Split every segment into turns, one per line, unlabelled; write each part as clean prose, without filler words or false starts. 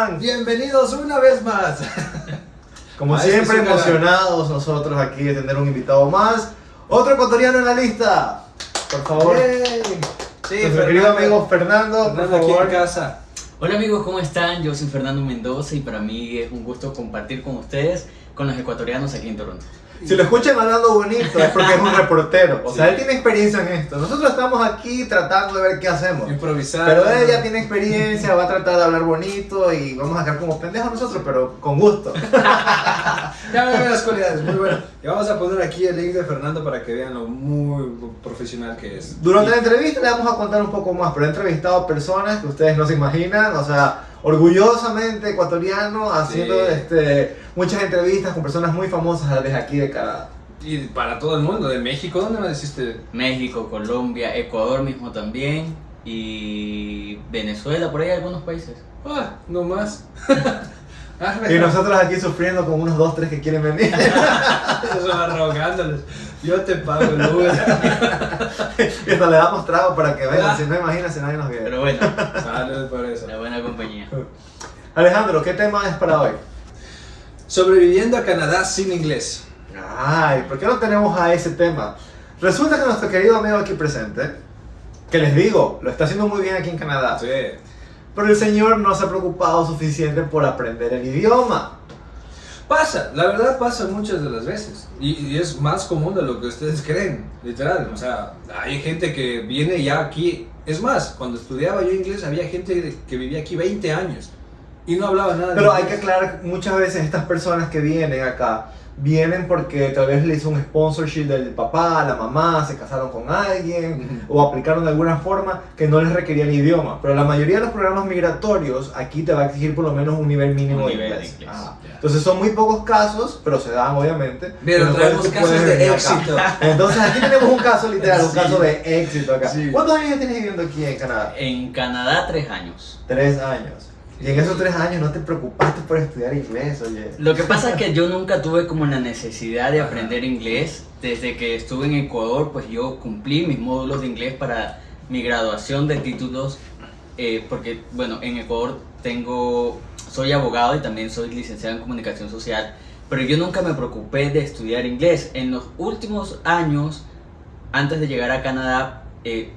están?
Bienvenidos una vez más.
Como siempre, emocionados nosotros aquí de tener un invitado más. Otro ecuatoriano en la lista. Por favor.
Sí,
Nuestro querido amigo Fernando, por
aquí
favor.
en casa.
Hola amigos, ¿cómo están? Yo soy Fernando Mendoza y para mí es un gusto compartir con ustedes, con los ecuatorianos aquí en Toronto.
Si lo escuchan hablando bonito es porque es un reportero. O sea,
Sí.
él tiene experiencia en esto.Nosotros estamos aquí tratando de ver qué hacemos.
Improvisar.
Pero él ya tiene experiencia, va a tratar de hablar bonito y vamos a quedar como pendejos nosotros, pero con gusto.
Ya ven las cualidades, muy bueno. Y vamos a poner aquí el link de Fernando para que vean lo muy profesional que es.
Durante la entrevista le vamos a contar un poco más, pero he entrevistado a personas que ustedes no se imaginan, o sea, orgullosamente ecuatoriano, haciendo
Sí.
muchas entrevistas con personas muy famosas desde aquí de Canadá.
Y para todo el mundo, de México, ¿dónde me deciste?
México, Colombia, Ecuador mismo también y Venezuela, por ahí algunos países.
Ah, no más.
Y nosotros aquí sufriendo con unos 2, 3 que quieren venir.
Eso va rogándoles. Yo te pago el Uber.
Y hasta le damos trago para que vengan,
Ah.
si no imagínense nadie nos viene.
Pero bueno,
Salud por eso.
la buena compañía.
Alejandro, ¿qué tema es para hoy?
Sobreviviendo a Canadá sin inglés.
Ay, ¿por qué no tenemos a ese tema? Resulta que nuestro querido amigo aquí presente, que les digo, lo está haciendo muy bien aquí en Canadá,
Sí.
pero el señor no se ha preocupado suficiente por aprender el idioma.
Pasa, la verdad pasa muchas de las veces. Y es más común de lo que ustedes creen, literal. O sea, hay gente que viene ya aquí. Es más, cuando estudiaba yo inglés había gente que vivía aquí 20 años y no hablaba nada de
Pero hay
inglés.
que aclarar, muchas veces estas personas que vienen acá, vienen porque tal vez le hizo un sponsorship del papá, la mamá, se casaron con alguien o aplicaron de alguna forma que no les requería el idioma. Pero la mayoría de los programas migratorios aquí te va a exigir por lo menos un nivel mínimo
Un
de
nivel de
inglés.
inglés,
Ajá.
ya.
Entonces son muy pocos casos, pero se dan obviamente.
Pero
en los
traemos
cuales tú
casos
puedes
de
venir acá.
éxito.
Entonces aquí tenemos un caso literal, un
Sí.
caso de éxito acá.
Sí.
¿Cuántos años tienes viviendo aquí en Canadá?
En Canadá 3 años.
3 años. Y en esos 3 años no te preocupaste por estudiar inglés, oye.
Lo que pasa es que yo nunca tuve como la necesidad de aprender inglés. Desde que estuve en Ecuador, pues yo cumplí mis módulos de inglés para mi graduación de títulos. Porque, bueno, en Ecuador soy abogado y también soy licenciado en comunicación social. Pero yo nunca me preocupé de estudiar inglés. En los últimos años, antes de llegar a Canadá,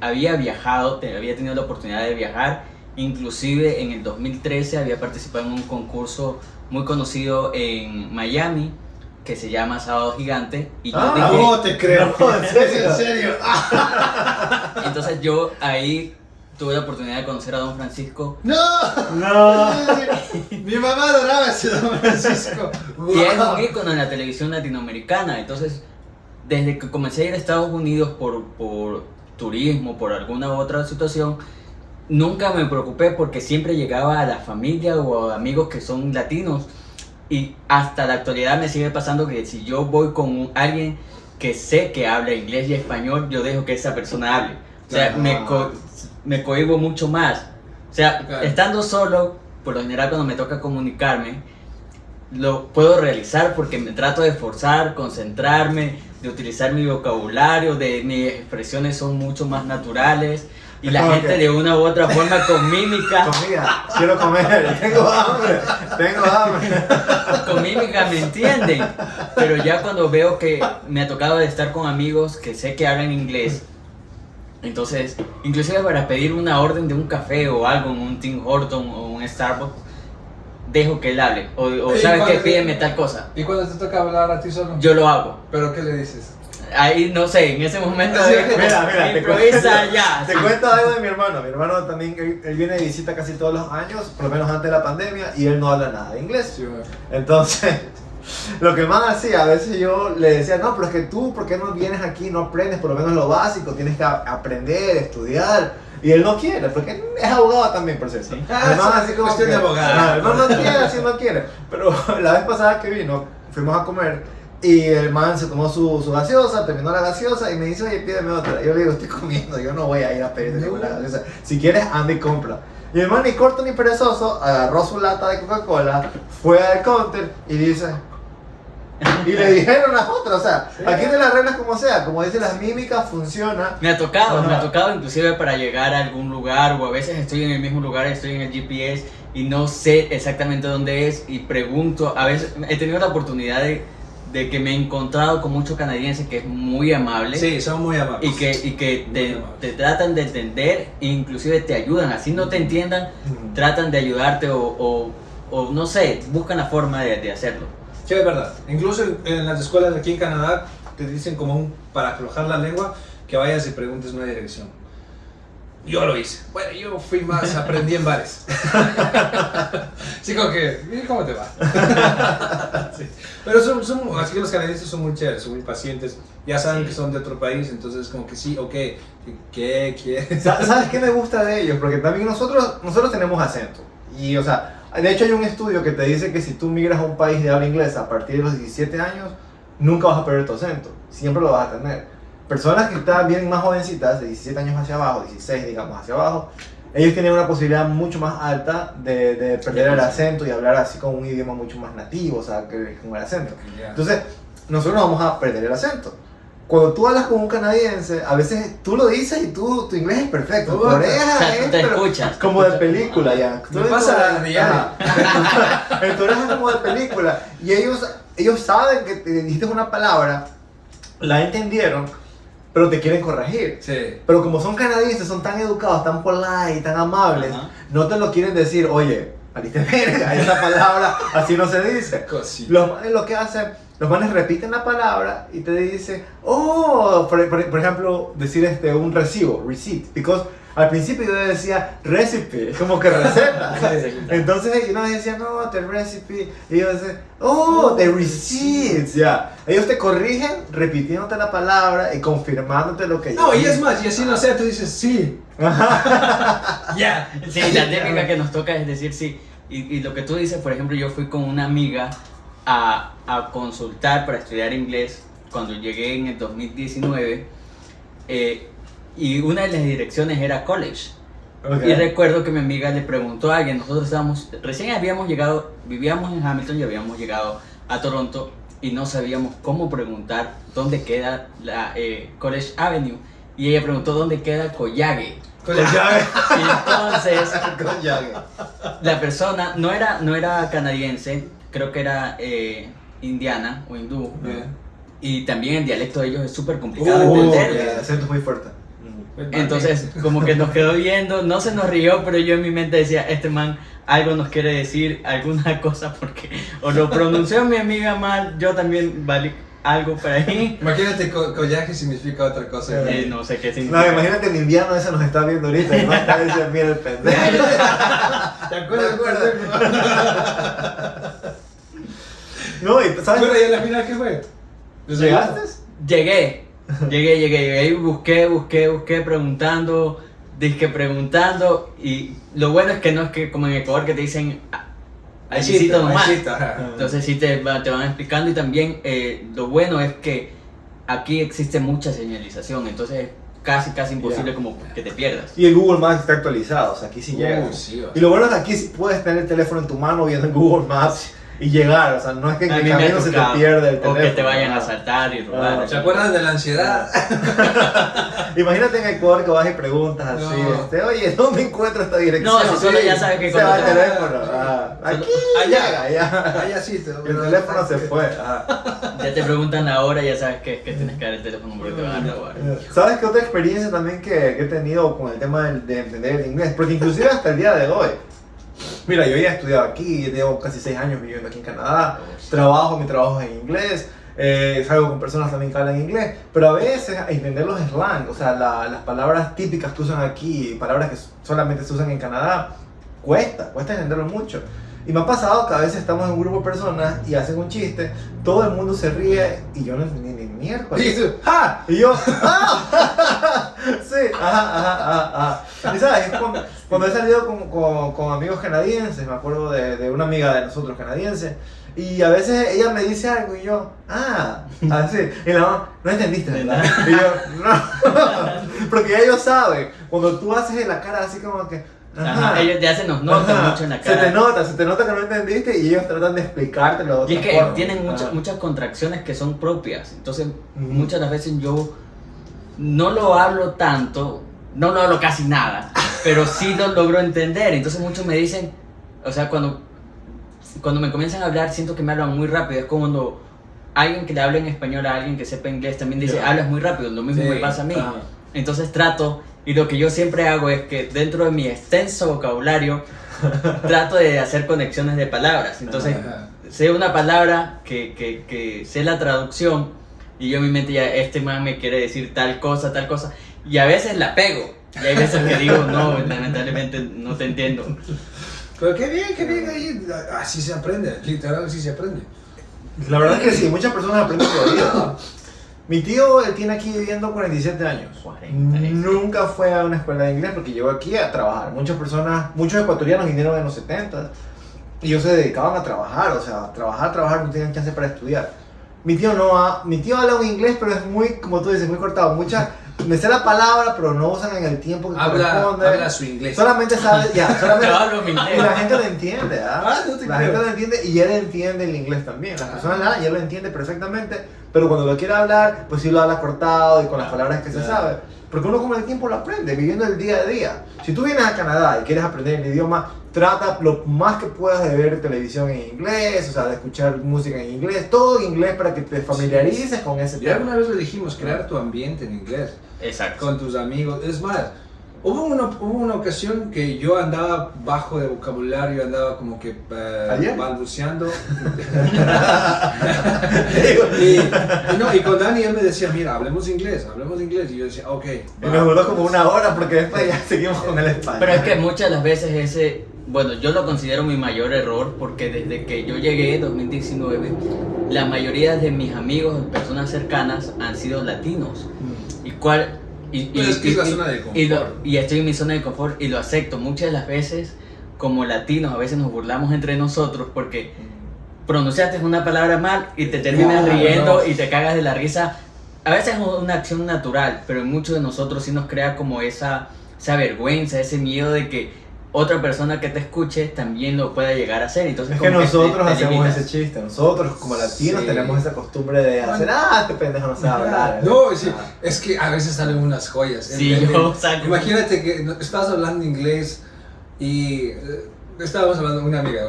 había viajado, había tenido la oportunidad de viajar. Inclusive en el 2013 había participado en un concurso muy conocido en Miami que se llama Sábado Gigante y yo dije,
No te creo.
No, ¿en serio?
¿En serio?
entonces yo ahí tuve la oportunidad de conocer a Don Francisco,
¡No!
No.
Mi mamá adoraba ese Don Francisco.
que es
Wow.
un ícono en la televisión latinoamericana. Entonces, desde que comencé a ir a Estados Unidos por turismo, por alguna otra situación, nunca me preocupé porque siempre llegaba a la familia o a amigos que son latinos. Y hasta la actualidad me sigue pasando que si yo voy con alguien que sé que habla inglés y español, yo dejo que esa persona hable. O sea, me cohíbo mucho más. O sea,
Claro.
estando solo, por lo general cuando me toca comunicarme, lo puedo realizar porque me trato de esforzar, concentrarme, de utilizar mi vocabulario, de mis expresiones son mucho más naturales. Y la
Ok.
gente de una u otra forma con mímica,
Comida, quiero comer, tengo hambre,
con mímica me entienden. Pero ya cuando veo que me ha tocado de estar con amigos que sé que hablan inglés, entonces, inclusive para pedir una orden de un café o algo en un Tim Horton o un Starbucks, dejo que él hable. O
¿Y
¿sabes qué?
cuando-
Pídeme tal cosa.
¿Y cuando te toca hablar a ti solo?
Yo lo hago.
¿Pero qué le dices?
Ahí, no sé, en ese momento
Sí,
Mira, te
improvisa
cuento-
ya.
Te
sí.
cuento algo de mi hermano. Mi hermano también, él viene de visita casi todos los años, por lo menos antes de la pandemia, y él no habla nada de inglés.
Sí, bueno.
Entonces, lo que más hacía, a veces yo le decía, no, pero es que tú, ¿por qué no vienes aquí, no aprendes por lo menos lo básico? Tienes que aprender, estudiar. Y él no quiere, porque es abogado también, por cierto.
Sí.
Ah,
Además,
sí,
así como
cuestión
que-
de abogado.
Ah, el man no quiere, así no quiere. Pero la vez pasada que vino, fuimos a comer y el man se tomó su gaseosa, terminó la gaseosa y me dice, oye, pídeme otra. Yo le digo, estoy comiendo, yo no voy a ir a pedirte ninguna gaseosa. Si quieres, anda y compra. Y el man, ni corto ni perezoso, agarró su lata de Coca-Cola, fue al counter y dice... Y le dijeron las otras, o sea, aquí de las reglas como sea, como dicen las mímicas, funciona.
Me ha tocado
Ajá.
inclusive para llegar a algún lugar o a veces estoy en el mismo lugar, estoy en el GPS y no sé exactamente dónde es y pregunto. A veces he tenido la oportunidad de que me he encontrado con muchos canadienses que es muy amable.
Sí, son muy amables.
Y que
Muy
te,
amables.
te tratan de entender e inclusive te ayudan. Así no te entiendan, tratan de ayudarte o no sé, buscan la forma de hacerlo.
Sí, es verdad. Incluso en las escuelas aquí en Canadá te dicen como para aflojar la lengua que vayas y preguntes una dirección. Yo lo hice. Bueno, yo fui más, aprendí en bares. Sí, como que, "¿Y cómo te va?" Sí. Pero así que los canadienses son muy chéveres, son muy pacientes. Ya saben que son de otro país, entonces como que sí, ok, ¿qué quieres?
¿Sabes qué me gusta de ellos? Porque también nosotros tenemos acento. Y, o sea, de hecho hay un estudio que te dice que si tú migras a un país de habla inglesa a partir de los 17 años, nunca vas a perder tu acento. Siempre lo vas a tener. Personas que están bien más jovencitas, de 17 años hacia abajo, 16 digamos hacia abajo, ellos tienen una posibilidad mucho más alta de perder el acento y hablar así con un idioma mucho más nativo, o sea, que con el acento. Entonces, nosotros vamos a perder el acento. Cuando tú hablas con un canadiense, a veces tú lo dices y tu inglés es perfecto. Tu
O
oreja
sea,
es
te
pero
escuchas.
como de película ya.
Me pasa a diario.
En tu oreja es como de película. Y ellos saben que te dijiste una palabra, la entendieron, pero te quieren corregir.
Sí.
Pero como son canadienses, son tan educados, tan polite, tan amables,
Ajá.
no te lo quieren decir, oye, valiste verga, esa palabra así no se dice.
Cosita.
Los manes lo que hacen, los manes repiten la palabra y te dicen, oh, por ejemplo, decir un recibo, receipt, because al principio yo decía recipe, es como que receta. Entonces yo no les decía, no, the recipe, y ellos decían, oh, the receipts, ya. Ellos te corrigen repitiéndote la palabra y confirmándote lo que
No, y
dijiste.
es más, y así no sé, tú dices sí. Ya.
Sí, la técnica que nos toca es decir sí. Y lo que tú dices, por ejemplo, yo fui con una amiga a consultar para estudiar inglés cuando llegué en el 2019 y una de las direcciones era college.
Okay.
Y recuerdo que mi amiga le preguntó a alguien, nosotros recién habíamos llegado, vivíamos en Hamilton y habíamos llegado a Toronto y no sabíamos cómo preguntar dónde queda la College Avenue. Y ella preguntó dónde queda Collage.
Con llave.
Y entonces
Con llave.
la persona no era canadiense, creo que era indiana o hindú. Y también el dialecto de ellos es súper complicado de entender.
El acento es muy fuerte.
Entonces, como que nos quedó viendo, no se nos rió, pero yo en mi mente decía, este man algo nos quiere decir, alguna cosa, porque o lo pronunció mi amiga mal, yo también valí algo por ahí.
Imagínate, collaje significa otra cosa.
No sé qué significa.
No, imagínate el indiano ese nos está viendo ahorita y va a estar diciendo, mira el pendejo.
¿Te acuerdas?
No, y ¿sabes?
Bueno, ¿y a la final qué fue?
¿Llegaste?
Llegué, y busqué, preguntando, y lo bueno es que no es que como en Ecuador que te dicen, ahí sí nomás. Entonces sí te van explicando y también lo bueno es que aquí existe mucha señalización, entonces es casi imposible como que te pierdas.
Y el Google Maps está actualizado, o sea, aquí sí llega.
Sí,
Y lo bueno es que aquí sí puedes tener el teléfono en tu mano viendo en Google Maps y llegar, o sea, no es que en
A
el
mí me ha
camino se te
tocado,
pierde el teléfono.
o que te vayan a asaltar y robar.
¿Se acuerdan de la ansiedad?
Imagínate en Ecuador que vas y preguntas así,
No.
oye, ¿dónde encuentro esta dirección?
No, si solo ya sabes que
se va el
cuando te-
teléfono. Aquí llega, allá.
Allá sí.
El teléfono se fue.
Ya te preguntan la hora, ya sabes que tienes que dar el teléfono porque te van a robar.
¿Sabes qué otra experiencia también que he tenido con el tema de entender el inglés? Porque inclusive hasta el día de hoy, mira, yo ya he estudiado aquí, llevo casi 6 años viviendo aquí en Canadá, mi trabajo es en inglés, salgo con personas también que hablan inglés, pero a veces entender los slang, o sea, las palabras típicas que usan aquí, palabras que solamente se usan en Canadá, cuesta entenderlo mucho. Y me ha pasado que a veces estamos en un grupo de personas y hacen un chiste, todo el mundo se ríe y yo no entendí ni miércoles.
Y tú, ¡ja!
Y yo, ¡ah! Sí, ajá. Y sabes, es cuando he salido con amigos canadienses, me acuerdo de una amiga de nosotros canadiense, y a veces ella me dice algo y yo, así, y la mamá, no entendiste, ¿verdad? Y yo, no, porque ya ellos saben, cuando tú haces la cara así como que,
Ajá, ellos ya se nos nota mucho en la cara.
Se te nota que no entendiste y ellos tratan de explicártelo de
Y es
otra
que
forma.
tienen muchas contracciones que son propias. Entonces, muchas de las veces yo no lo hablo tanto, no lo hablo casi nada, pero sí lo logro entender. Entonces, muchos me dicen, o sea, cuando me comienzan a hablar, siento que me hablan muy rápido. Es como cuando alguien que le habla en español a alguien que sepa inglés también dice, hablas muy rápido, lo mismo
Sí,
me pasa a mí.
ajá.
Entonces trato, y lo que yo siempre hago es que dentro de mi extenso vocabulario, trato de hacer conexiones de palabras. Entonces,
Ajá.
sé una palabra que sé la traducción, y yo en mi mente ya, este man me quiere decir tal cosa, y a veces la pego. Y hay veces que digo, no, lamentablemente no te entiendo.
Pero qué bien ahí, así se aprende, literal así se aprende.
La verdad es que sí, muchas personas aprenden por vida. Mi tío, él tiene aquí viviendo 47 años.
47.
Nunca fue a una escuela de inglés porque llegó aquí a trabajar. Muchos ecuatorianos vinieron en los 70 y ellos se dedicaban a trabajar, o sea, trabajar, no tenían chance para estudiar. Mi tío habla un inglés, pero es muy, como tú dices, muy cortado. Me sé la palabra, pero no usan en el tiempo que corresponde.
Habla su inglés.
Solamente sabe, solamente.
Yo hablo mi inglés.
Y la gente lo entiende, ¿ah?
No te
La
creo.
gente lo entiende y él entiende el inglés también. Las personas ya él lo entiende perfectamente, pero cuando lo quiere hablar, pues sí lo habla cortado y con las palabras que se sabe. Porque uno con el tiempo lo aprende, viviendo el día a día. Si tú vienes a Canadá y quieres aprender el idioma, trata lo más que puedas de ver televisión en inglés, o sea, de escuchar música en inglés, todo en inglés para que te familiarices con ese
Ya
tema.
alguna vez le dijimos, crear tu ambiente en inglés,
Exacto.
con tus amigos. Es más, hubo una ocasión que yo andaba bajo de vocabulario, andaba como que
¿Ayer?
balbuceando. y con Dani él me decía, mira, hablemos inglés. Y yo decía, ok.
Y nos duró como una hora porque después ya seguimos con el español.
Pero es que muchas de las veces bueno, yo lo considero mi mayor error porque desde que yo llegué en 2019, la mayoría de mis amigos, personas cercanas, han sido latinos.
Pero es que es la zona de confort.
Y estoy en mi zona de confort y lo acepto. Muchas de las veces, como latinos, a veces nos burlamos entre nosotros porque pronunciaste una palabra mal y te terminas
Claro,
riendo
no.
y te cagas de la risa. A veces es una acción natural, pero en muchos de nosotros sí nos crea como esa vergüenza, ese miedo de que otra persona que te escuche también lo pueda llegar a hacer. Entonces,
Es que
como
nosotros
te
hacemos
limitas.
ese chiste. Nosotros, como latinos,
Sí.
tenemos esa costumbre de hacer, este pendejo no sabe hablar.
No, sí, es que a veces salen unas joyas.
Sí, yo saco.
Imagínate que estás hablando inglés y estábamos hablando, una amiga,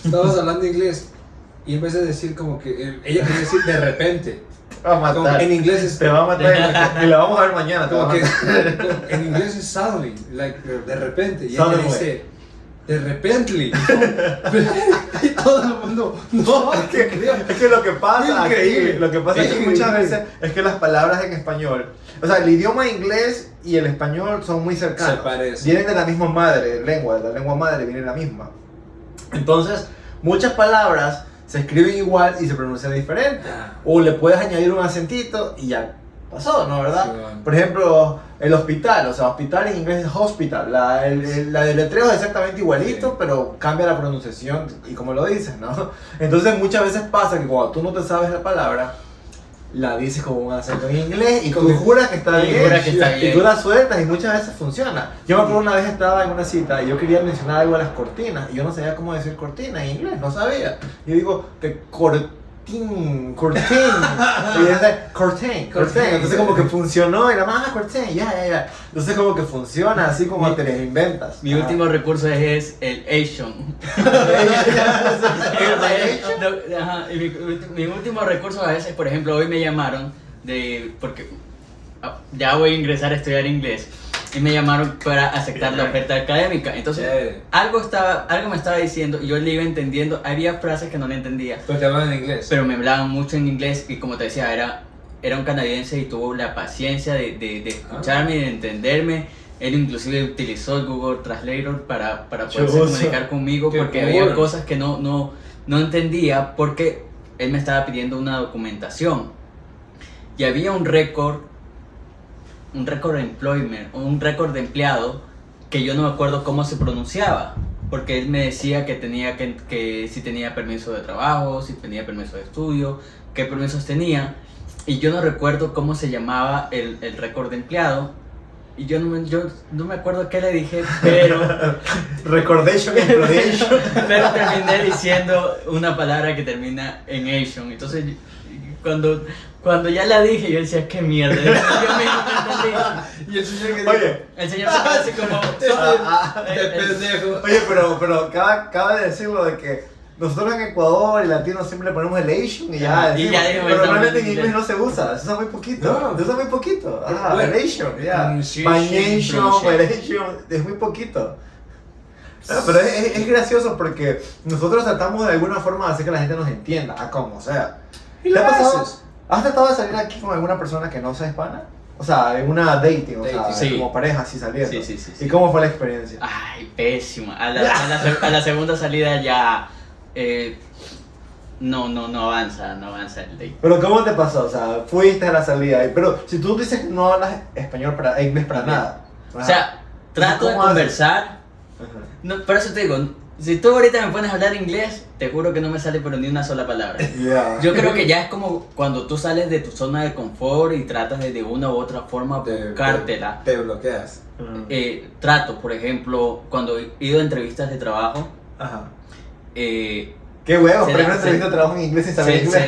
estábamos hablando inglés y en vez de decir como que, ella quería decir de repente.
Te va a
Como
matar.
en inglés es
Te va a matar y la vamos a ver mañana. Te va
como
a
que
matar.
en inglés es suddenly, like de repente. Y ella
Suddenly.
dice de repently. Y todo el mundo, no,
Es que lo que pasa
Increíble.
aquí, lo que pasa aquí
Increíble.
muchas veces es que las palabras en español, o sea, el idioma inglés y el español son muy cercanos.
Se parecen.
Vienen de la misma madre, lengua, de la lengua madre viene la misma. Entonces, muchas palabras se escriben igual y se pronuncian diferente. O le puedes añadir un acentito y ya pasó, ¿no? ¿Verdad?
Sí, bueno.
Por ejemplo, el hospital, o sea, hospital en inglés es hospital. La deletreo es exactamente igualito,
Sí.
pero cambia la pronunciación y como lo dices, ¿no? Entonces muchas veces pasa que cuando tú no te sabes la palabra, la dices con un acento en inglés y tú juras que está
Y
bien.
juras que está bien.
Y tú la sueltas y muchas veces funciona. Yo me acuerdo una vez estaba en una cita y yo quería mencionar algo de las cortinas y yo no sabía cómo decir cortina en inglés, no sabía. Yo digo que cortin. Y dice curtain. Entonces como que funcionó y la más curtain, ya. Entonces como que funciona así como te les inventas.
Mi último recurso es el Asian. Ajá, y mi último recurso a veces, por ejemplo, hoy me llamaron porque ya voy a ingresar a estudiar inglés y me llamaron para aceptar la oferta académica. Entonces, algo me estaba diciendo y yo le iba entendiendo. Había frases que no le entendía,
Pero te hablan en inglés.
pero me hablaban mucho en inglés y como te decía, era un canadiense y tuvo la paciencia de escucharme y de entenderme. Él inclusive utilizó el Google Translator para poderse
Chuzo.
comunicar conmigo
Qué
porque
cool.
había cosas que no entendía porque él me estaba pidiendo una documentación. Y había un récord de employment, un récord de empleado que yo no me acuerdo cómo se pronunciaba. Porque él me decía que tenía que si tenía permiso de trabajo, si tenía permiso de estudio, qué permisos tenía. Y yo no recuerdo cómo se llamaba el récord de empleado. Y yo no me acuerdo qué le dije, pero
Recordation, employation.
pero terminé diciendo una palabra que termina en Asian. Entonces, cuando ya la dije, yo decía, qué mierda. Yo mismo me entendí.
Y el señor que dijo,
Oye,
El señor se quedó así como.
de pendejo.
oye, pero cabe decirlo de que nosotros en Ecuador y latinos siempre le ponemos el Asian y ya
Y
decimos,
ya dijimos,
pero
estamos
realmente en
en
inglés
inglés.
no se usa, se usa muy poquito,
No.
se usa muy poquito,
Bueno,
el Asian, ya,
pronunciation,
Bañation, Relation, es muy poquito. Pero es gracioso porque nosotros tratamos de alguna forma de hacer que la gente nos entienda, a como sea.
Y
¿Te
lo
ha pasado?
haces.
¿Has tratado de salir aquí con alguna persona que no sea hispana? O sea, en una dating, o sea,
Dating.
Sí.
como pareja, así saliendo.
Sí.
¿Y cómo fue la experiencia?
Ay, pésima. A la segunda salida ya. No avanza el date.
Pero ¿cómo te pasó? O sea, fuiste a la salida, pero si tú dices que no hablas español para inglés para nada.
O sea, trato de
¿cómo haces?
conversar.
Ajá.
No, por eso te digo, si tú ahorita me pones a hablar inglés, te juro que no me sale pero ni una sola palabra.
Ya.
Yo creo que ya es como cuando tú sales de tu zona de confort y tratas de una u otra forma buscártela.
Te bloqueas.
Trato, por ejemplo, cuando he ido a entrevistas de trabajo,
Ajá.
eh,
Qué huevos,
Se
primero
da-
entrevista de trabajo en inglés y saber inglés.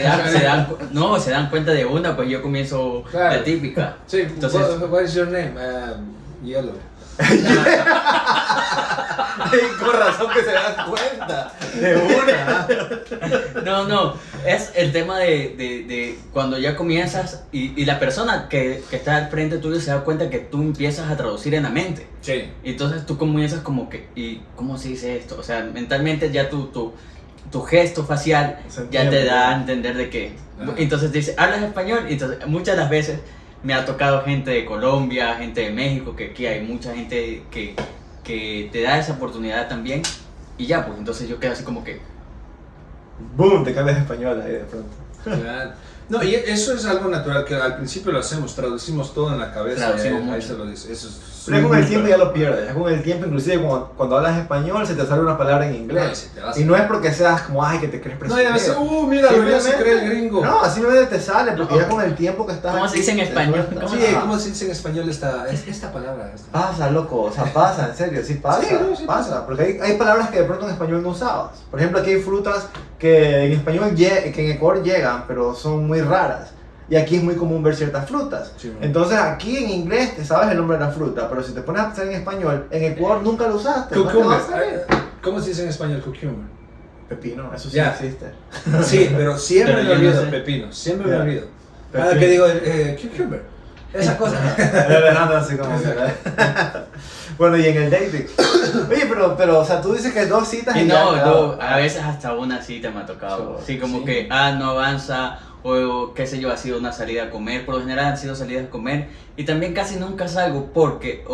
se dan cuenta de una, pues yo comienzo
Claro.
la típica.
Sí,
Entonces-
what is your name? Yellow.
Con razón que se dan cuenta. De una.
No, es el tema de cuando ya comienzas y la persona que está al frente tuyo se da cuenta que tú empiezas a traducir en la mente.
Sí.
Entonces tú comienzas como que, ¿y cómo se dice esto? O sea, mentalmente ya tu gesto facial
Se
ya
entiende.
te da a entender de que...
Ajá.
Entonces dice, ¿hablas español? Y entonces muchas de las veces me ha tocado gente de Colombia, gente de México, que aquí hay mucha gente que te da esa oportunidad también. Y ya, pues entonces yo quedo así como que...
Boom, te cambias de español ahí de pronto.
Claro. No, y eso es algo natural que al principio lo hacemos, traducimos todo en la cabeza.
Traducimos
Ahí
mucho.
se lo dice. Eso es
Pero con el tiempo ya lo pierdes. Ya con el tiempo, inclusive cuando hablas español, se te sale una palabra en
No, y
inglés.
se te va a
Y no es porque seas como, ay, que te crees
No, ya
presumido.
ves, mira, lo ya se
Simplemente-
cree el gringo.
No, simplemente te sale, porque
No.
ya con el tiempo que estás
¿Cómo
aquí,
se dice en
te
español?
suelta.
¿Cómo
Sí,
Ajá.
¿cómo se dice en español esta palabra?
Pasa, loco, o sea, pasa, en serio, sí pasa,
Sí, no, sí
pasa.
pasa.
Porque hay palabras que de pronto en español no usabas. Por ejemplo, aquí hay frutas que en español, que en Ecuador llegan, pero son muy raras. Y aquí es muy común ver ciertas frutas.
Sí, man.
Entonces aquí en inglés te sabes el nombre de la fruta, pero si te pones a pensar en español, en Ecuador nunca lo usaste. no te
Cucumber.
vas a saber.
¿Cómo se dice en español cucumber?
Pepino, eso sí
Ya.
existe.
Sí, pero siempre
Pero
me
yo no
olvido
sé.
pepino, siempre me
Ya.
olvido.
Pepino.
Cada que digo cucumber, esa cosa.
Alejandro así como bueno, y en el dating. Oye, pero, o sea, tú dices que 2 citas
Y
y ya
no,
quedado.
a veces hasta una cita me ha tocado.
Sí,
Así como
sí.
que, no avanza, o qué sé yo, ha sido una salida a comer. Por lo general han sido salidas a comer. Y también casi nunca salgo porque,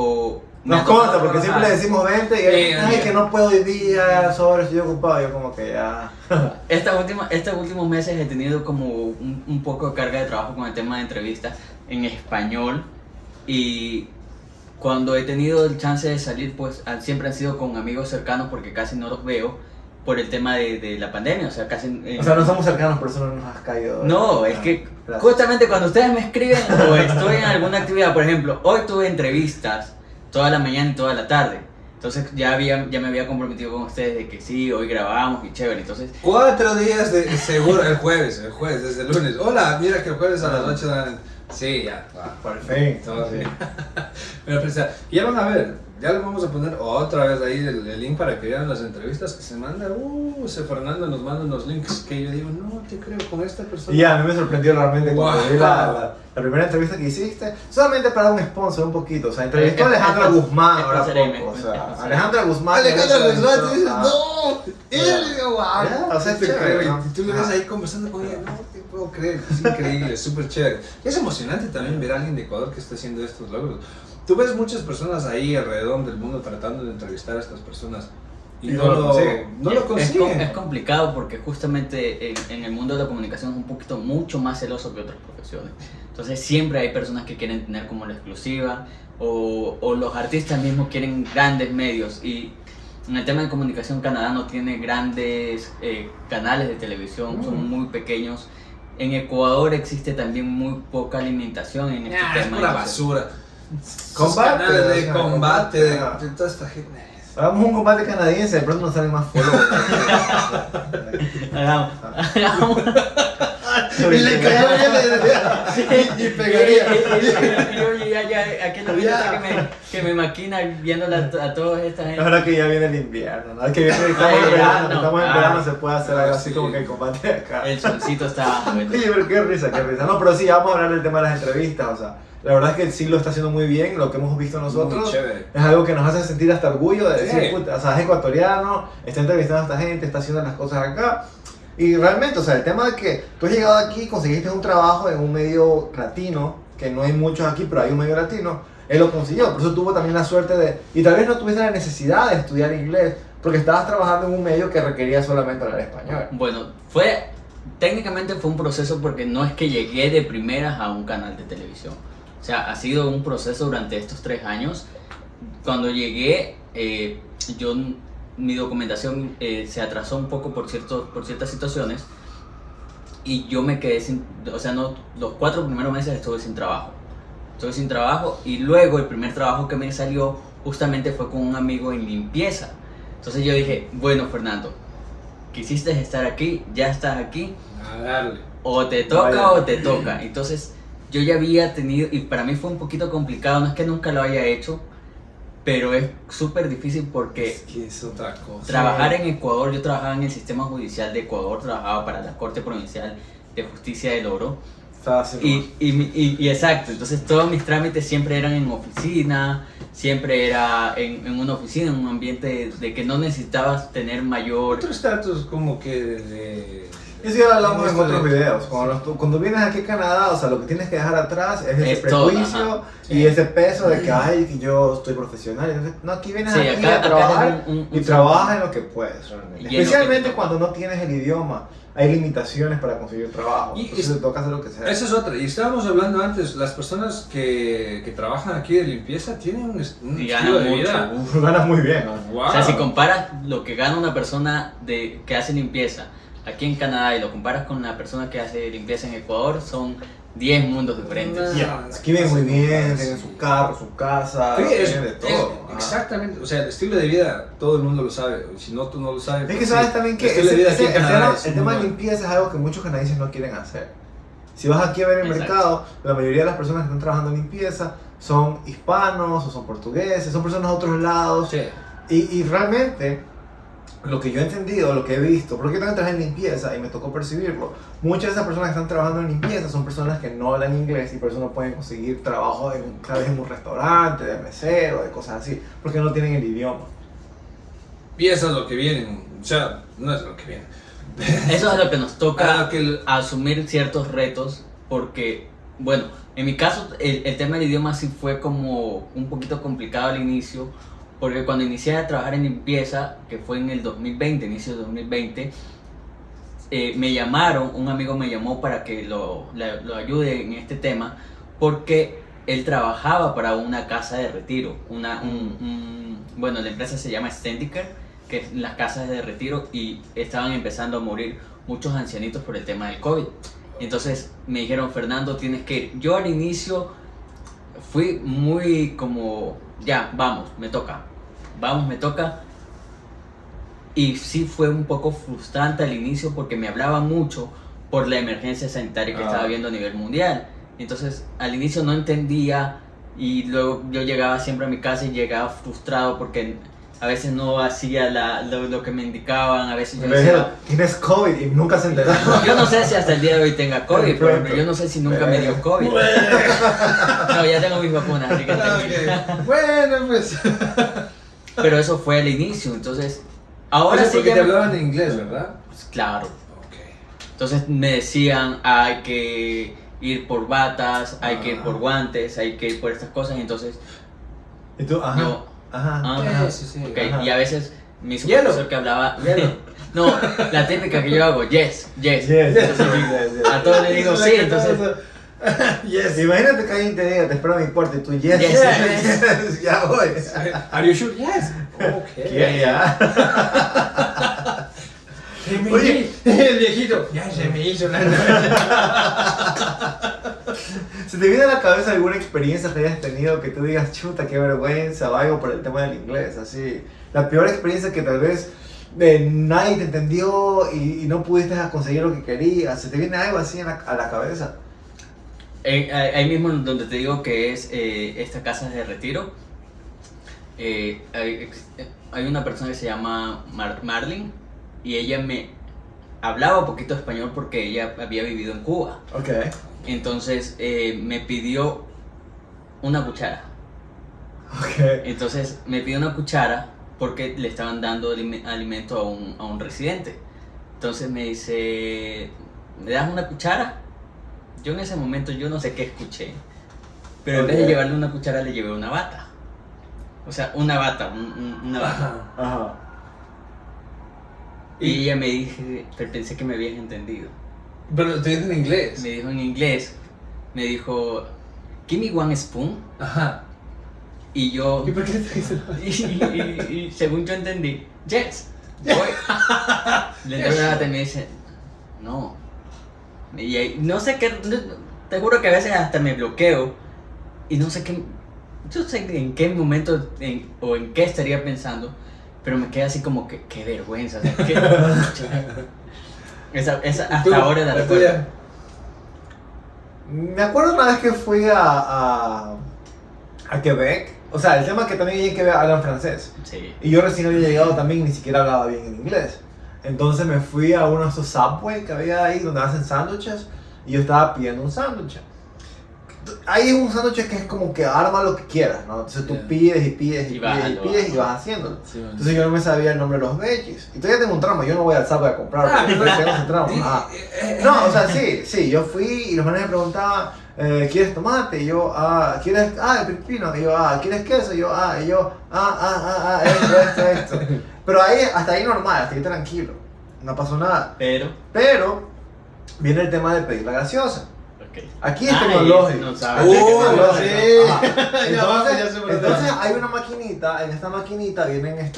me
Nos
ha tocado
consta, porque siempre le
trabajar.
decimos 20 y
Sí,
él, ay,
ya.
que no puedo hoy día, sobre, estoy ocupado. Yo como que ya.
Estos últimos meses he tenido como un poco de carga de trabajo con el tema de entrevistas en español. Y cuando he tenido el chance de salir, pues siempre han sido con amigos cercanos porque casi no los veo por el tema de la pandemia. O sea, casi...
O sea, no somos cercanos, por eso no nos has caído.
No, es que
Gracias.
justamente cuando ustedes me escriben o estoy en alguna actividad, por ejemplo, hoy tuve entrevistas toda la mañana y toda la tarde. Entonces ya me había comprometido con ustedes de que sí, hoy grabamos y chévere. Entonces,
4 días de seguro, el jueves, desde el lunes. Hola, mira que el jueves a las 8 de la noche. Sí, ya, va.
Por fin.
Todo
Sí.
bien. Pero pues, ya van a ver, ya le vamos a poner otra vez ahí el link para que vean las entrevistas que se mandan. Ese Fernando nos manda unos links que yo digo, no te creo con esta persona.
Y ya, a mí me sorprendió realmente cuando
Wow.
vi la primera entrevista que hiciste, solamente para un sponsor un poquito, o sea, entrevistó a Alejandra Guzmán ahora poco, o sea, Alejandra Guzmán.
Alejandra
que
Guzmán, tú dices,
ah,
no, él, wow.
Ya, o sea, es
te
chévere,
creo,
¿no?
y tú le ves
Ajá.
ahí conversando con ella, no te puedo creer, es increíble, es súper chévere. Y es emocionante también ver a alguien de Ecuador que está haciendo estos logros. Tú ves muchas personas ahí alrededor del mundo tratando de entrevistar a estas personas y
Y
no lo consiguen.
es complicado porque justamente en el mundo de la comunicación es un poquito mucho más celoso que otras profesiones. Entonces siempre hay personas que quieren tener como la exclusiva o los artistas mismos quieren grandes medios y en el tema de comunicación Canadá no tiene grandes canales de televisión, son muy pequeños. En Ecuador existe también muy poca alimentación en este
Es
tema.
pura
entonces-
basura.
Combate,
Canales
o
de
sea,
combate, de
combate.
toda esta gente.
Hagamos un combate canadiense, de pronto nos salen más followers.
Hagamos.
Y le cayó bien y pegaría.
Yo ya aquel momento que me maquina viendo a toda esta gente.
Ahora que ya viene el invierno, ¿no? Que viene, estamos en verano, se puede hacer algo así como que el combate de acá.
El solcito está bueno.
Oye, pero qué risa, qué risa. No, pero sí, vamos a hablar del tema de las entrevistas, o sea, la verdad es que sí lo está haciendo muy bien, lo que hemos visto nosotros.
Muy chévere.
Es algo que nos hace sentir hasta orgullo de decir,
Sí.
puta, o sea, es ecuatoriano, está entrevistando a esta gente, está haciendo las cosas acá. Y realmente, o sea, el tema de que tú has llegado aquí, conseguiste un trabajo en un medio latino, que no hay muchos aquí, pero hay un medio latino, él lo consiguió, por eso tuvo también la suerte de, y tal vez no tuviste la necesidad de estudiar inglés, porque estabas trabajando en un medio que requería solamente hablar español.
Bueno, técnicamente fue un proceso porque no es que llegué de primeras a un canal de televisión. O sea, ha sido un proceso durante estos 3 años. Cuando llegué, mi documentación se atrasó un poco por ciertas situaciones y yo me quedé sin, o sea, no, los 4 primeros meses estuve sin trabajo. Estuve sin trabajo y luego el primer trabajo que me salió justamente fue con un amigo en limpieza. Entonces yo dije, bueno, Fernando, quisiste estar aquí, ya estás aquí,
A darle.
o te toca
Vaya.
o te toca. Entonces yo ya había tenido, y para mí fue un poquito complicado, no es que nunca lo haya hecho, pero es súper difícil porque
Es que es otra cosa.
trabajar en Ecuador, yo trabajaba en el sistema judicial de Ecuador, trabajaba para la Corte Provincial de Justicia del Oro.
Estaba así,
Y exacto, entonces todos mis trámites siempre eran en oficina, siempre era en una oficina, en un ambiente de que no necesitabas tener mayor...
Otro estatus como que de...
Eso ya lo hablamos en
esto
otros
de-
videos. Cuando vienes aquí a Canadá, o sea, lo que tienes que dejar atrás es ese
Es todo,
prejuicio
ajá.
y ese peso de que, ay, que yo estoy profesional. Entonces, no, aquí vienes
Sí,
aquí
acá
a trabajar
es un
y trabajas en lo que puedes realmente.
Y en lo que
Especialmente
te toca.
cuando no tienes el idioma. Hay limitaciones para conseguir trabajo.
Y
Entonces te toca hacer lo que sea.
Esa es otra. Y estábamos hablando antes, las personas que trabajan aquí de limpieza tienen un
Y
estilo
ganan
de
mucho.
vida.
Uf, ganas muy bien.
Wow.
O sea, si comparas lo que gana una persona que hace limpieza aquí en Canadá y lo comparas con la persona que hace limpieza en Ecuador, son 10 mundos diferentes.
Ya, aquí viven muy bien, tienen su carro, su casa,
Sí,
tienen de todo.
exactamente, o sea, el estilo de vida todo el mundo lo sabe, si no tú no lo sabes.
Es que
pues
sabes
sí.
también que
el estilo de vida aquí en
el
Canadá es
tema de
muy bueno.
limpieza es algo que muchos canadienses no quieren hacer. Si vas aquí a ver el
Exacto.
mercado, la mayoría de las personas que están trabajando en limpieza son hispanos o son portugueses, son personas de otros lados.
Sí.
Y realmente, lo que yo he entendido, lo que he visto, porque yo también trabajé en limpieza y me tocó percibirlo, muchas de esas personas que están trabajando en limpieza son personas que no hablan inglés y por eso no pueden conseguir trabajo tal vez en un restaurante, de mesero, de cosas así, porque no tienen el idioma.
Y eso es lo que viene, o sea, no es lo que viene.
Eso es lo que nos
A
toca
lo que el-
asumir ciertos retos porque, bueno, en mi caso el tema del idioma sí fue como un poquito complicado al inicio porque cuando inicié a trabajar en limpieza, que fue en el 2020, inicio de 2020, me llamaron, un amigo me llamó para que lo ayude en este tema porque él trabajaba para una casa de retiro, bueno, la empresa se llama Extendicare, que es las casas de retiro y estaban empezando a morir muchos ancianitos por el tema del COVID. Entonces me dijeron, Fernando, tienes que ir. Yo al inicio fui muy como, ya, vamos, me toca. Y sí fue un poco frustrante al inicio porque me hablaba mucho por la emergencia sanitaria que estaba habiendo a nivel mundial. Entonces al inicio no entendía y luego yo llegaba siempre a mi casa y llegaba frustrado porque a veces no hacía lo que me indicaban, a veces yo
Me dijeron,
decía,
tienes COVID y nunca se enteraron.
yo no sé si hasta el día de hoy tenga COVID, por ejemplo, yo no sé si nunca me dio COVID. No, ya tengo mis vacunas, así que tranquilo.
Ok. Bueno, pues.
Pero eso fue al inicio, entonces ahora
Ahora
sí
porque
ya
te
me-
hablaban en inglés, ¿verdad?
Pues, claro.
Ok.
Entonces me decían, hay que ir por batas, hay que ir por guantes, hay que ir por estas cosas, y entonces
Y tú, ajá,
yo,
ajá.
ah,
Sí, sí, sí.
ok,
Ajá.
y a veces mi supervisor
Hielo.
que hablaba,
Hielo.
no, la típica que yo hago, yes.
Yes,
Entonces,
yes, yes.
a todos les digo sí, entonces,
Yes, imagínate que alguien te diga, te espero en mi puerta y tú, yes,
Yes,
yes, ya voy.
Are you sure? Yes. Okay.
¿Qué? Ya.
Oye, el viejito. Ya se me hizo una.
¿Se te viene a la cabeza alguna experiencia que hayas tenido que tú digas, chuta, qué vergüenza o algo por el tema del inglés? Así, la peor experiencia que tal vez nadie te entendió y no pudiste conseguir lo que querías. ¿Se te viene algo así a la cabeza?
Ahí mismo donde te digo que es esta casa de retiro, hay una persona que se llama Marlene y ella me hablaba un poquito español porque ella había vivido en Cuba.
Ok.
Entonces me pidió una cuchara.
Ok.
Entonces me pidió una cuchara porque le estaban dando alimento a un residente. Entonces me dice, ¿me das una cuchara? Yo en ese momento yo no sé qué escuché, pero en vez de llevarle una cuchara le llevé una bata. O sea, una bata, una bata.
Ajá.
Y ella me dije, pero pensé que me habías entendido.
Pero te dice en inglés.
Me dijo en inglés, me dijo, give me one spoon.
Ajá.
Y yo,
¿Y por qué te dice?
y según yo entendí, yes, voy. Le doy una bata y me dice, no. Y ahí, no sé qué, te juro que a veces hasta me bloqueo y no sé qué, yo sé en qué momento o en qué estaría pensando, pero me queda así como que, qué vergüenza. O sea, esa hasta
¿Tú?
ahora de
¿La
la
tuya?
Me acuerdo una vez que fui a Quebec. O sea, el tema es que también en Quebec hablan francés.
Sí.
Y yo recién había llegado también y ni siquiera hablaba bien en inglés. Entonces me fui a uno de esos Subway que había ahí donde hacen sándwiches y yo estaba pidiendo un sándwich. Hay un sándwich que es como que arma lo que quieras, ¿no? Entonces tú
Yeah.
pides y pides y
Y
pides
vas,
y
lo
pides
vas.
y vas haciéndolo.
Sí, man.
Entonces yo no me sabía el nombre de los veggies. Y todavía tengo un trauma, yo no voy al Subway a comprar, porque yo tengo ese trauma. Ajá. No, o sea, sí, yo fui y los manes me preguntaban, ¿quieres tomate? Y yo, ¿quieres, el pepino? Y yo, ¿quieres queso? Y yo, esto. Pero ahí, hasta ahí normal, hasta ahí tranquilo, no pasó nada. Pero, viene el tema de pedir la gaseosa.
Okay.
Aquí es
Ay,
tecnológico.
no sabes.
Aquí es
Oh,
tecnológico.
sí.
Ajá.
Ya vamos, ya sé por dónde
Entonces
vas.
hay una maquinita, en esta maquinita vienen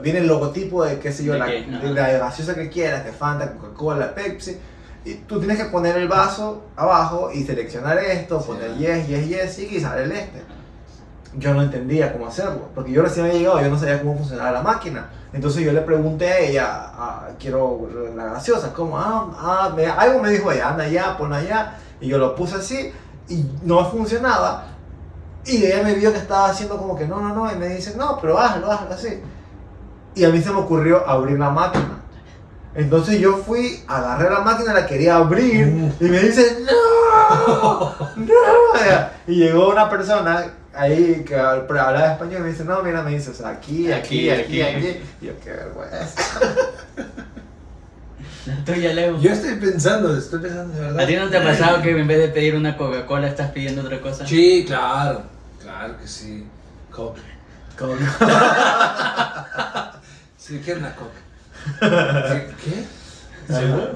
viene el logotipo de qué sé yo,
¿De
la,
qué?
de la gaseosa que quieras, de Fanta, Coca-Cola, Pepsi. Y tú tienes que poner el vaso abajo y seleccionar esto,
Sí.
poner yes, y sale el este. Yo no entendía cómo hacerlo, porque yo recién había llegado, yo no sabía cómo funcionaba la máquina. Entonces yo le pregunté a ella, quiero la gaseosa, ¿cómo? Algo me dijo ella, anda allá, pon allá, y yo lo puse así, y no funcionaba. Y ella me vio que estaba haciendo como que no, y me dice, no, pero hazlo así. Y a mí se me ocurrió abrir la máquina. Entonces yo fui, agarré la máquina, la quería abrir, y me dice, no. Y llegó una persona ahí que hablaba español y me dice, no, mira, me dice, o sea, aquí. Y yo, qué vergüenza.
La tuya, Leo.
Yo estoy pensando de verdad.
¿A ti no te ha pasado que en vez de pedir una Coca-Cola estás pidiendo otra cosa?
Sí, claro que sí. Coke. Sí, quiero una Coke. ¿Qué?
¿Seguro?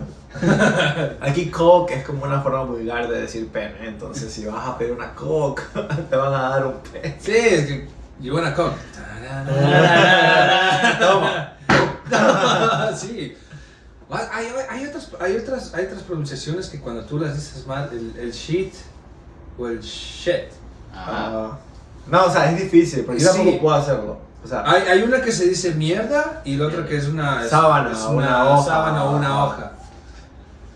Aquí Coke es como una forma vulgar de decir pene, entonces si vas a pedir una Coke, te van a dar un pene.
Sí, es que you want a Coke.
Toma.
Sí. Hay otras pronunciaciones que cuando tú las dices mal, el shit o el shit.
No, o sea, es difícil, porque yo
Sí.
tampoco puedo hacerlo. O sea,
Hay una que se dice mierda y la otra que es una
Sábana,
es
una hoja.
sábana o una hoja.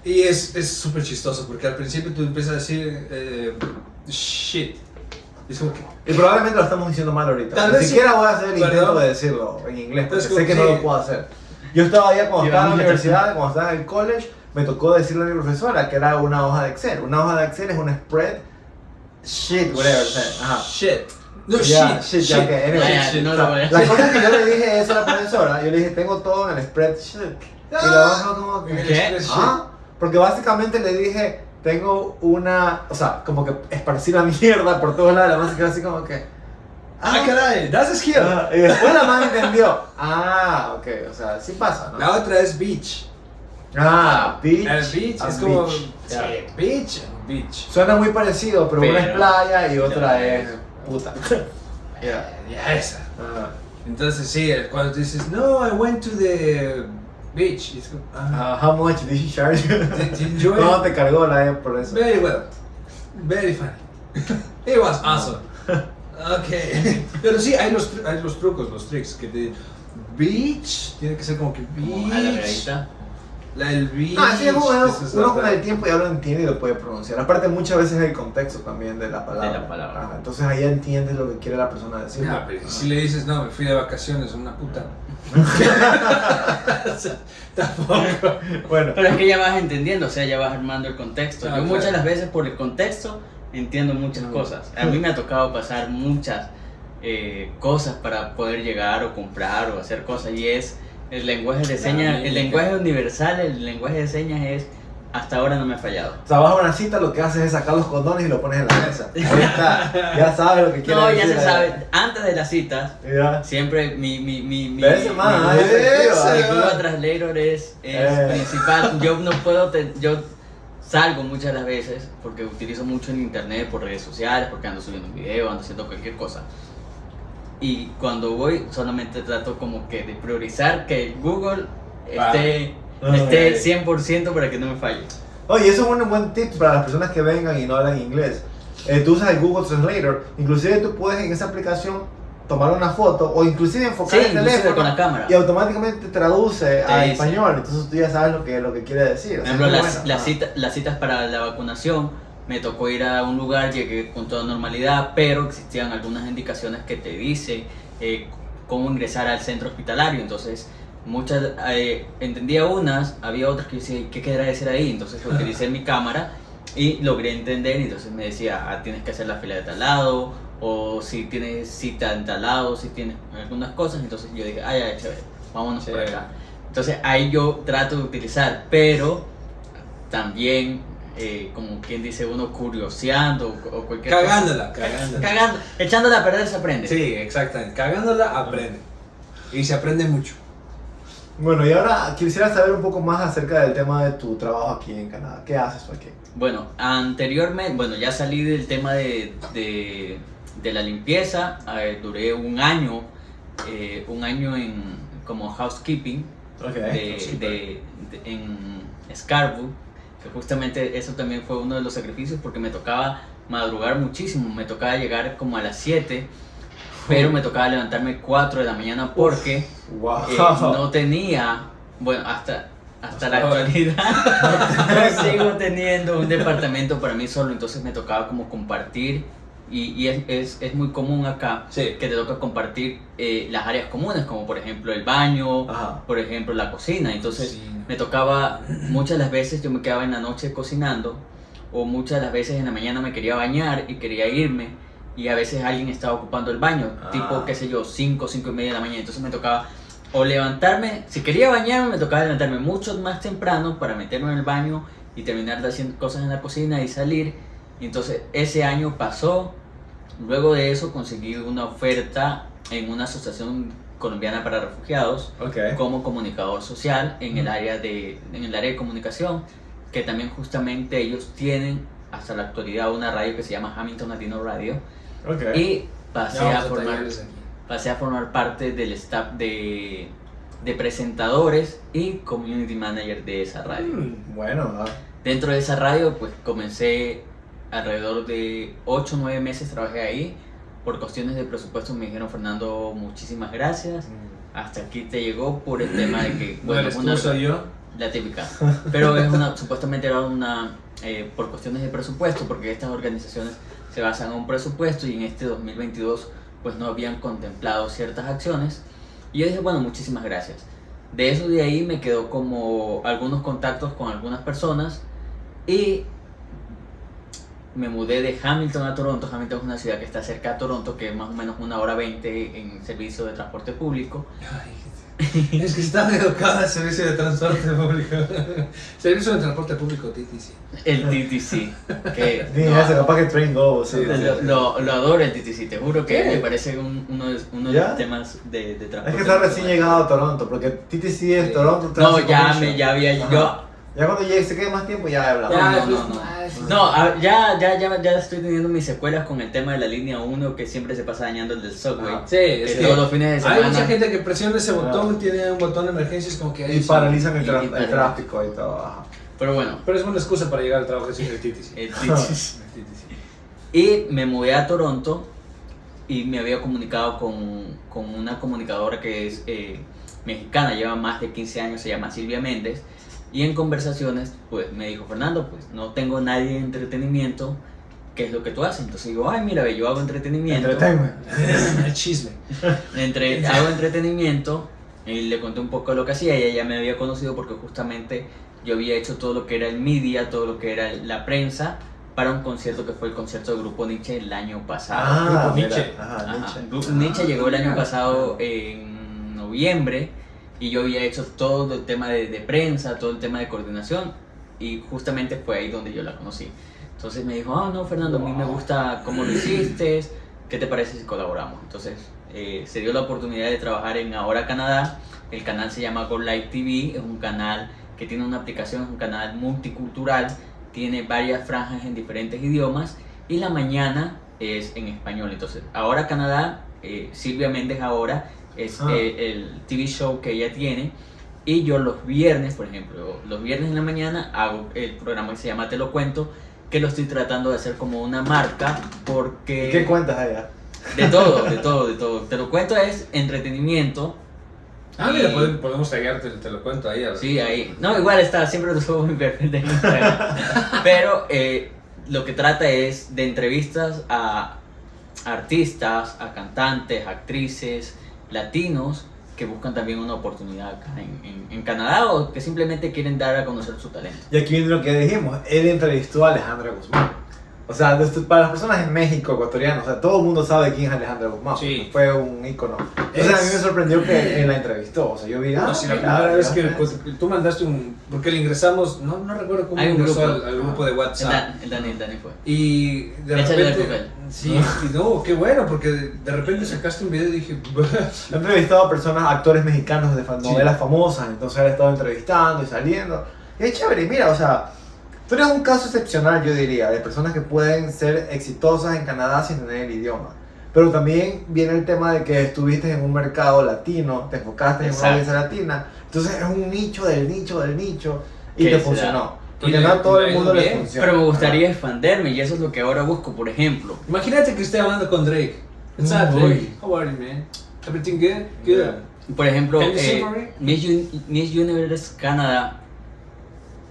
Y es súper chistoso porque al principio tú empiezas a decir shit. Y es como que,
y probablemente lo estamos diciendo mal ahorita.
Tal
Ni
vez
siquiera
sí.
voy a hacer el intento
Perdón.
de decirlo en inglés, porque
Entonces,
sé que no
sí.
lo puedo hacer. Yo estaba allá cuando estaba en la
Llevamos
universidad, cuando estaba en el college, me tocó decirle a mi profesora que era una hoja de Excel. Una hoja de Excel es un spread. Shit, whatever. Ajá.
shit. No,
Yeah,
shit.
ya, ok, anyway.
Ya,
shit.
no lo voy a
La cosa es que yo le dije eso a la profesora, yo le dije, tengo todo en el spreadsheet. Y la hoja como que,
¿Qué?
Porque básicamente le dije, tengo una, o sea, como que esparcí la mierda por todos lados, la más se quedó así como que,
Caray, das skill.
y después la más entendió, ok, o sea, sí pasa, ¿no?
La otra es beach.
Beach.
El beach
a
es como.
beach.
Sí, beach.
Suena muy parecido, pero una es
Pero-
playa y otra
Ya.
es puta.
Ya esa.
Ah.
Entonces sí, cuando tú dices, no, I went to the beach. Es como,
How much did she charge you?
Did you enjoy
¿Cómo
it?
te cargó la E por eso?
Very well. Very funny. It was awesome. Okay. Pero sí, hay los trucos, los tricks que te... Beach, tiene que ser como que
Como
beach.
alargadita.
El beach.
Ah, sí, uno
esa es
con
otra.
el tiempo ya lo entiende y lo puede pronunciar. Aparte, muchas veces el contexto también de la palabra.
De la palabra.
Ajá, entonces ahí entiendes lo que quiere la persona decir.
Ah, pero si le dices, no, me fui de vacaciones, una puta. O sea, tampoco.
Bueno,
Pero es que ya vas entendiendo, o sea, ya vas armando el contexto.
Ah,
Yo
claro.
muchas de las veces por el contexto entiendo muchas cosas. A mí me ha tocado pasar muchas cosas para poder llegar o comprar o hacer cosas y es el lenguaje de señas, el lenguaje universal, el lenguaje de señas es, hasta ahora no me ha fallado.
o sea, vas a una cita, lo que haces es sacar los condones y lo pones en la mesa. Ahí está, ya sabes lo que quiere
No,
decir.
ya se sabe, antes de las citas,
Ya.
siempre mi
Ese man,
mi
ese,
Google Translator es principal. Yo no puedo, yo salgo muchas de las veces porque utilizo mucho en internet, por redes sociales, porque ando subiendo un video, ando haciendo cualquier cosa. Y cuando voy, solamente trato como que de priorizar que Google esté 100% para que no me falle.
Oye, eso es un buen tip para las personas que vengan y no hablan inglés. Tú usas el Google Translator, inclusive tú puedes en esa aplicación tomar una foto o inclusive enfocar
Sí,
el
inclusive
teléfono
con la cámara.
y automáticamente traduce a
dice.
español, entonces tú ya sabes lo que quiere decir. O
Por
sea,
ejemplo,
es muy
las,
bueno.
las, cita- las citas para la vacunación, me tocó ir a un lugar, llegué con toda normalidad, pero existían algunas indicaciones que te dicen cómo ingresar al centro hospitalario. Entonces, muchas entendía unas, había otras que yo decía, ¿qué querrá decir ahí? Entonces, lo utilicé en mi cámara y logré entender. Y entonces me decía, tienes que hacer la fila de tal lado, o si tienes cita en tal lado, si tienes algunas cosas. Entonces, yo dije, ya, chévere, vámonos por acá. Entonces, ahí yo trato de utilizar, pero también, como quien dice uno, curioseando o cualquier
Cagándola,
cosa.
cagándola.
Cagando, echándola a perder se aprende.
Sí, exactamente. Cagándola aprende. Y se aprende mucho.
Bueno, y ahora quisiera saber un poco más acerca del tema de tu trabajo aquí en Canadá. ¿Qué haces tú aquí?
Bueno, anteriormente, bueno, ya salí del tema de la limpieza, duré un año como housekeeping en Scarborough, que justamente eso también fue uno de los sacrificios porque me tocaba madrugar muchísimo, me tocaba llegar como a las 7, pero me tocaba levantarme 4 de la mañana porque
Wow.
no tenía, bueno, hasta la actualidad sigo teniendo un departamento para mí solo, entonces me tocaba como compartir y es muy común acá
Sí.
que te toca compartir las áreas comunes, como por ejemplo el baño,
Ajá.
por ejemplo la cocina. Entonces
Sí.
me tocaba, muchas de las veces yo me quedaba en la noche cocinando, o muchas de las veces en la mañana me quería bañar y quería irme, y a veces alguien estaba ocupando el baño, tipo, qué sé yo, 5:30 de la mañana. Entonces me tocaba o levantarme, si quería bañarme, me tocaba levantarme mucho más temprano para meterme en el baño y terminar de hacer cosas en la cocina y salir. Y entonces ese año pasó. Luego de eso conseguí una oferta en una asociación colombiana para refugiados
Ok.
como comunicador social en el área de comunicación, que también justamente ellos tienen hasta la actualidad una radio que se llama Hamilton Latino Radio,
Ok.
y pasé
Ya
a
vamos a
formar
talleres aquí.
pasé a formar parte del staff de presentadores y community manager de esa radio.
Bueno,
Dentro de esa radio pues comencé alrededor de 8 o 9 meses, trabajé ahí. Por cuestiones de presupuesto me dijeron, Fernando, muchísimas gracias, hasta aquí te llegó por el tema de que,
No eres tú, soy yo.
la típica, pero es supuestamente era por cuestiones de presupuesto, porque estas organizaciones se basan en un presupuesto y en este 2022 pues no habían contemplado ciertas acciones, y yo dije, bueno, muchísimas gracias. De eso de ahí me quedó como algunos contactos con algunas personas y me mudé de Hamilton a Toronto. Hamilton es una ciudad que está cerca de Toronto, que es más o menos 1:20 en servicio de transporte público.
Es que está educada el servicio de transporte público. Servicio de transporte público, TTC.
El TTC, que
ni
no,
eso, capaz que Train Go. Sí,
lo adoro el TTC, te juro que
¿Qué?
me parece uno de
¿Ya?
los temas de transporte.
Es que está recién llegado a Toronto, porque TTC es
Sí.
Toronto
No,
Transit
ya
Commission.
había
Ajá.
yo.
Ya cuando llegue, se quede más tiempo, ya hablamos.
Ya estoy teniendo mis secuelas con el tema de la línea 1, que siempre se pasa dañando el del subway.
Ajá.
Sí, es
Que
que
todos los fines de semana.
hay mucha gente que presiona ese botón, tiene un botón de emergencias como que ahí
Y
sí.
paralizan el,
Y
el tráfico y todo. Ajá.
Pero bueno,
Pero es buena excusa para llegar al trabajo sin el TTC.
el TTC. Y me mudé a Toronto y me había comunicado con una comunicadora que es mexicana, lleva más de 15 años, se llama Silvia Méndez, y en conversaciones pues me dijo, Fernando, pues no tengo nadie de entretenimiento, ¿qué es lo que tú haces? Entonces digo, ay mira, yo hago entretenimiento.
Entretenme.
El chisme.
Hago entretenimiento, y le conté un poco de lo que hacía, y ella ya me había conocido porque justamente yo había hecho todo lo que era el media, todo lo que era la prensa, para un concierto que fue el concierto de Grupo Nietzsche el año pasado.
Grupo
mira.
Nietzsche.
Ajá, Nietzsche.
Grupo Nietzsche llegó el año pasado en noviembre, y yo había hecho todo el tema de prensa, todo el tema de coordinación, y justamente fue ahí donde yo la conocí. Entonces me dijo, no Fernando, a mí me gusta cómo lo hiciste, ¿qué te parece si colaboramos? Entonces se dio la oportunidad de trabajar en Ahora Canadá. El canal se llama Go Live TV, es un canal que tiene una aplicación, es un canal multicultural, tiene varias franjas en diferentes idiomas, y la mañana es en español. Entonces Ahora Canadá, Silvia Méndez ahora es el TV show que ella tiene, y yo los viernes, por ejemplo, los viernes en la mañana hago el programa que se llama Te lo cuento, que lo estoy tratando de hacer como una marca, porque...
¿Qué cuentas allá?
De todo. Te lo cuento es entretenimiento.
Mira, podemos taguearte, te lo cuento ahí.
Sí, ahí. No, igual está, siempre lo subo en mi perfil de Instagram. Pero lo que trata es de entrevistas a artistas, a cantantes, actrices, latinos, que buscan también una oportunidad acá en Canadá, o que simplemente quieren dar a conocer su talento.
Y aquí viene lo que dijimos, él entrevistó a Alejandra Guzmán. O sea, para las personas en México, ecuatorianos, o sea, todo el mundo sabe quién es Alejandra Guzmán.
Sí.
Fue un ícono. Entonces a mí me sorprendió que él la entrevistó. O sea, yo vi,
No, si la primera vez que tú mandaste porque le ingresamos, no recuerdo cómo ingresó al grupo de WhatsApp.
El Dani fue.
Y de
Échale
repente,
el papel.
sí, y no, qué bueno, porque de repente sacaste un video y dije,
he entrevistado a personas, actores mexicanos de
Sí.
novelas famosas, entonces él ha estado entrevistando y saliendo. Y es chévere, y mira, o sea, tú eres un caso excepcional, yo diría, de personas que pueden ser exitosas en Canadá sin tener el idioma. Pero también viene el tema de que estuviste en un mercado latino, te enfocaste en una
Exacto.
audiencia latina, entonces es un nicho del nicho del nicho, y
Que
te
se
funcionó.
da.
Y no a todo
Y
el
le ha
mundo
ido
le
bien.
funciona.
Pero me gustaría expanderme, y eso es lo que ahora busco. Por ejemplo,
imagínate que esté hablando con Drake. What's up, Drake? How are you, man? Everything good? Good.
por ejemplo,
Can you sing for me?
Miss Universe Canadá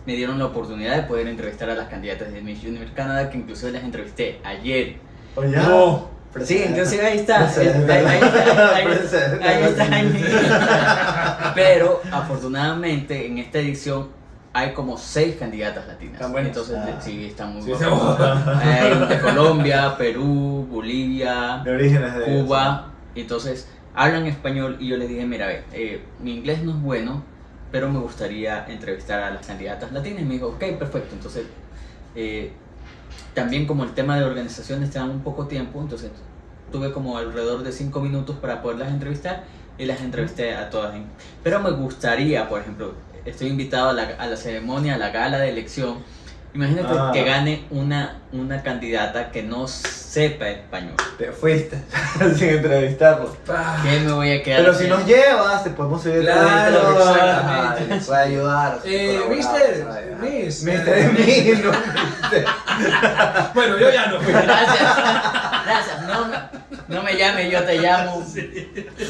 me dieron la oportunidad de poder entrevistar a las candidatas de Miss Universe Canadá, que incluso las entrevisté ayer.
Oye,
No.
Sí, entonces ahí está.
Precedente.
Ahí está. Pero afortunadamente en esta edición hay como 6 candidatas latinas.
¿Están buenas?
Entonces sí, están muy
Sí,
buenas. Hay de Colombia, Perú, Bolivia,
de orígenes de
Cuba. Entonces hablan español, y yo les dije, mira, mi inglés no es bueno, pero me gustaría entrevistar a las candidatas latinas. Y me dijo, ok, perfecto. Entonces también, como el tema de organizaciones te dan un poco tiempo, entonces tuve como alrededor de 5 minutos para poderlas entrevistar, y las entrevisté a todas. Pero me gustaría, por ejemplo, estoy invitado a la ceremonia, a la gala de elección. Imagínate que gane una candidata que no sepa español.
Te fuiste sin entrevistarlo.
¿Qué me voy a quedar
Pero si
haciendo?
nos llevas, te podemos seguir
Claro,
entrevistando.
exactamente.
Te puede ayudar.
Mister,
Miss.
Miss.
Mister, Miss, no, Mister.
Bueno, yo ya no fui.
Gracias. No me llames, yo te llamo.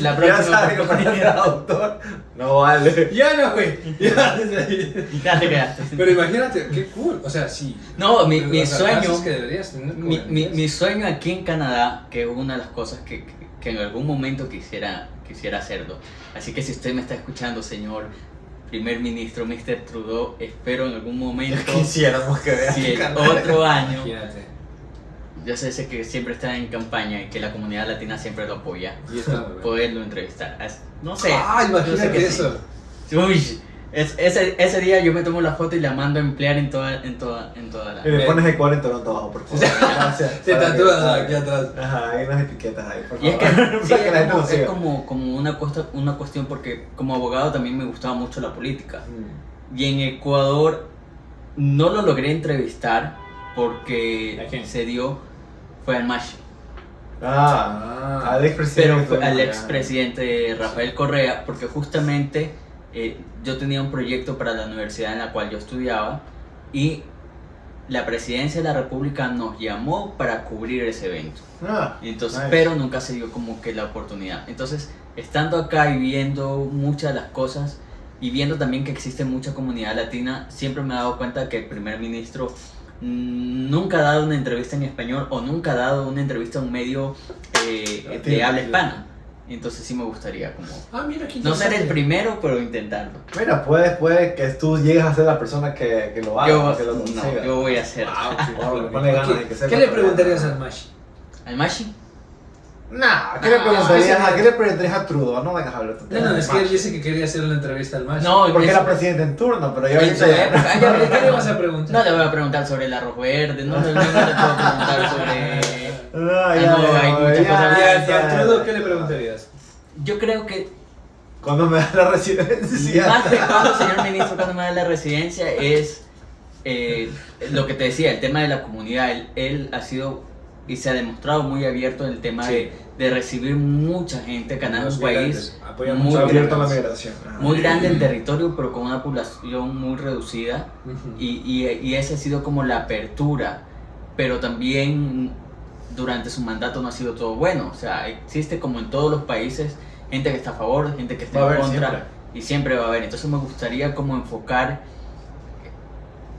La
Ya
próxima
sabes que para el
oportunidad.
traductor no vale.
Ya no fui.
Ya te quedaste.
Pero imagínate, qué cool. O sea, sí.
No, mi
Los
sueño.
alcances que deberías tener con el inglés.
Mi sueño aquí en Canadá, que es una de las cosas que en algún momento quisiera hacerlo. Así que si usted me está escuchando, señor primer ministro Mr. Trudeau, espero en algún momento,
Quisiéramos que veas
si
el
el
canal.
otro año,
Imagínate.
yo sé que siempre está en campaña y que la comunidad latina siempre lo apoya,
Y está, ¿verdad?
poderlo entrevistar. No sé.
Ah,
yo sé
imagínate
que
eso.
sí. Uy, ese día yo me tomo la foto y la mando a emplear en toda la...
Y le pones Ecuador en Toronto abajo, por favor. Gracias.
Te
Para
tatúas
que-
aquí atrás.
Ajá, hay unas etiquetas ahí, por
Y es
favor.
que, sí,
Para que la gente nos
es
siga.
como una cuestión, porque como abogado también me gustaba mucho la política.
Mm.
Y en Ecuador no lo logré entrevistar
¿A
porque
quién?
se dio, fue al Mashi.
Al expresidente.
Pero fue al
ya.
expresidente Rafael Correa, porque justamente yo tenía un proyecto para la universidad en la cual yo estudiaba, y la presidencia de la república nos llamó para cubrir ese evento. Entonces,
Nice.
pero nunca se dio como que la oportunidad. Entonces, estando acá y viendo muchas de las cosas y viendo también que existe mucha comunidad latina, siempre me he dado cuenta que el primer ministro nunca ha dado una entrevista en español o nunca ha dado una entrevista a un medio de habla hispana. Entonces sí me gustaría como
Mira, qué
no ser el
interesante.
primero, pero intentarlo.
Mira, puede que tú llegues a ser la persona que lo haga, que lo consiga.
Yo voy a hacer.
Wow, le pone ganas de que sepa
¿Qué le
todo.
preguntarías al Mashi?
¿Al Mashi?
Nah, ¿qué le preguntarías a Trudeau? No vengas a hablar tu
No, es que él dice que quería hacer una entrevista al Mashi.
No,
Porque
es-
era presidente en turno, pero yo
en
ahorita
su
ya...
época,
¿Qué le vas a preguntar?
no le voy a preguntar sobre el arroz verde, no le puedo preguntar sobre...
No,
hay muchas cosas.
¿Y a Trudeau qué le preguntarías?
Yo creo que
Cuando me da la residencia.
más que cuando, señor ministro, cuando me da la residencia es lo que te decía, el tema de la comunidad. Él ha sido y se ha demostrado muy abierto en el tema
Sí.
de recibir mucha gente. Canadá es un país
Apoya
muy
mucho
Está
a
abierto a la
migrantes.
migración.
muy grande en territorio, pero con una población muy reducida.
Ujú.
Y esa ha sido como la apertura, pero también durante su mandato no ha sido todo bueno. O sea, existe como en todos los países gente que está a favor, gente que está
Va a
en
haber
contra,
siempre.
y siempre va a haber. Entonces me gustaría como enfocar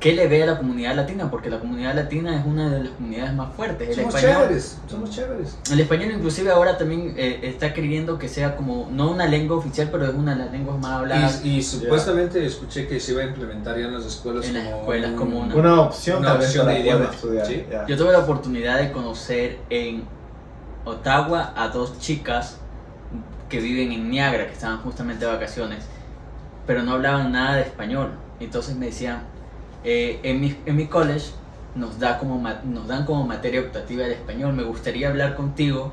qué le ve a la comunidad latina, porque la comunidad latina es una de las comunidades más fuertes. El
Somos
español,
chéveres, somos chéveres.
el español inclusive ahora también está queriendo que sea como, no una lengua oficial, pero es una de las lenguas más habladas
Y supuestamente escuché que se iba a implementar ya en las escuelas
en las escuelas como una.
Una opción
Una
tal vez
opción
para
de
poder
idioma,
estudiar.
¿sí?
Ya.
Yo tuve la oportunidad de conocer en Ottawa a dos chicas que viven en Niagara, que estaban justamente de vacaciones, pero no hablaban nada de español. Entonces me decían, en mi college nos dan como materia optativa el español, me gustaría hablar contigo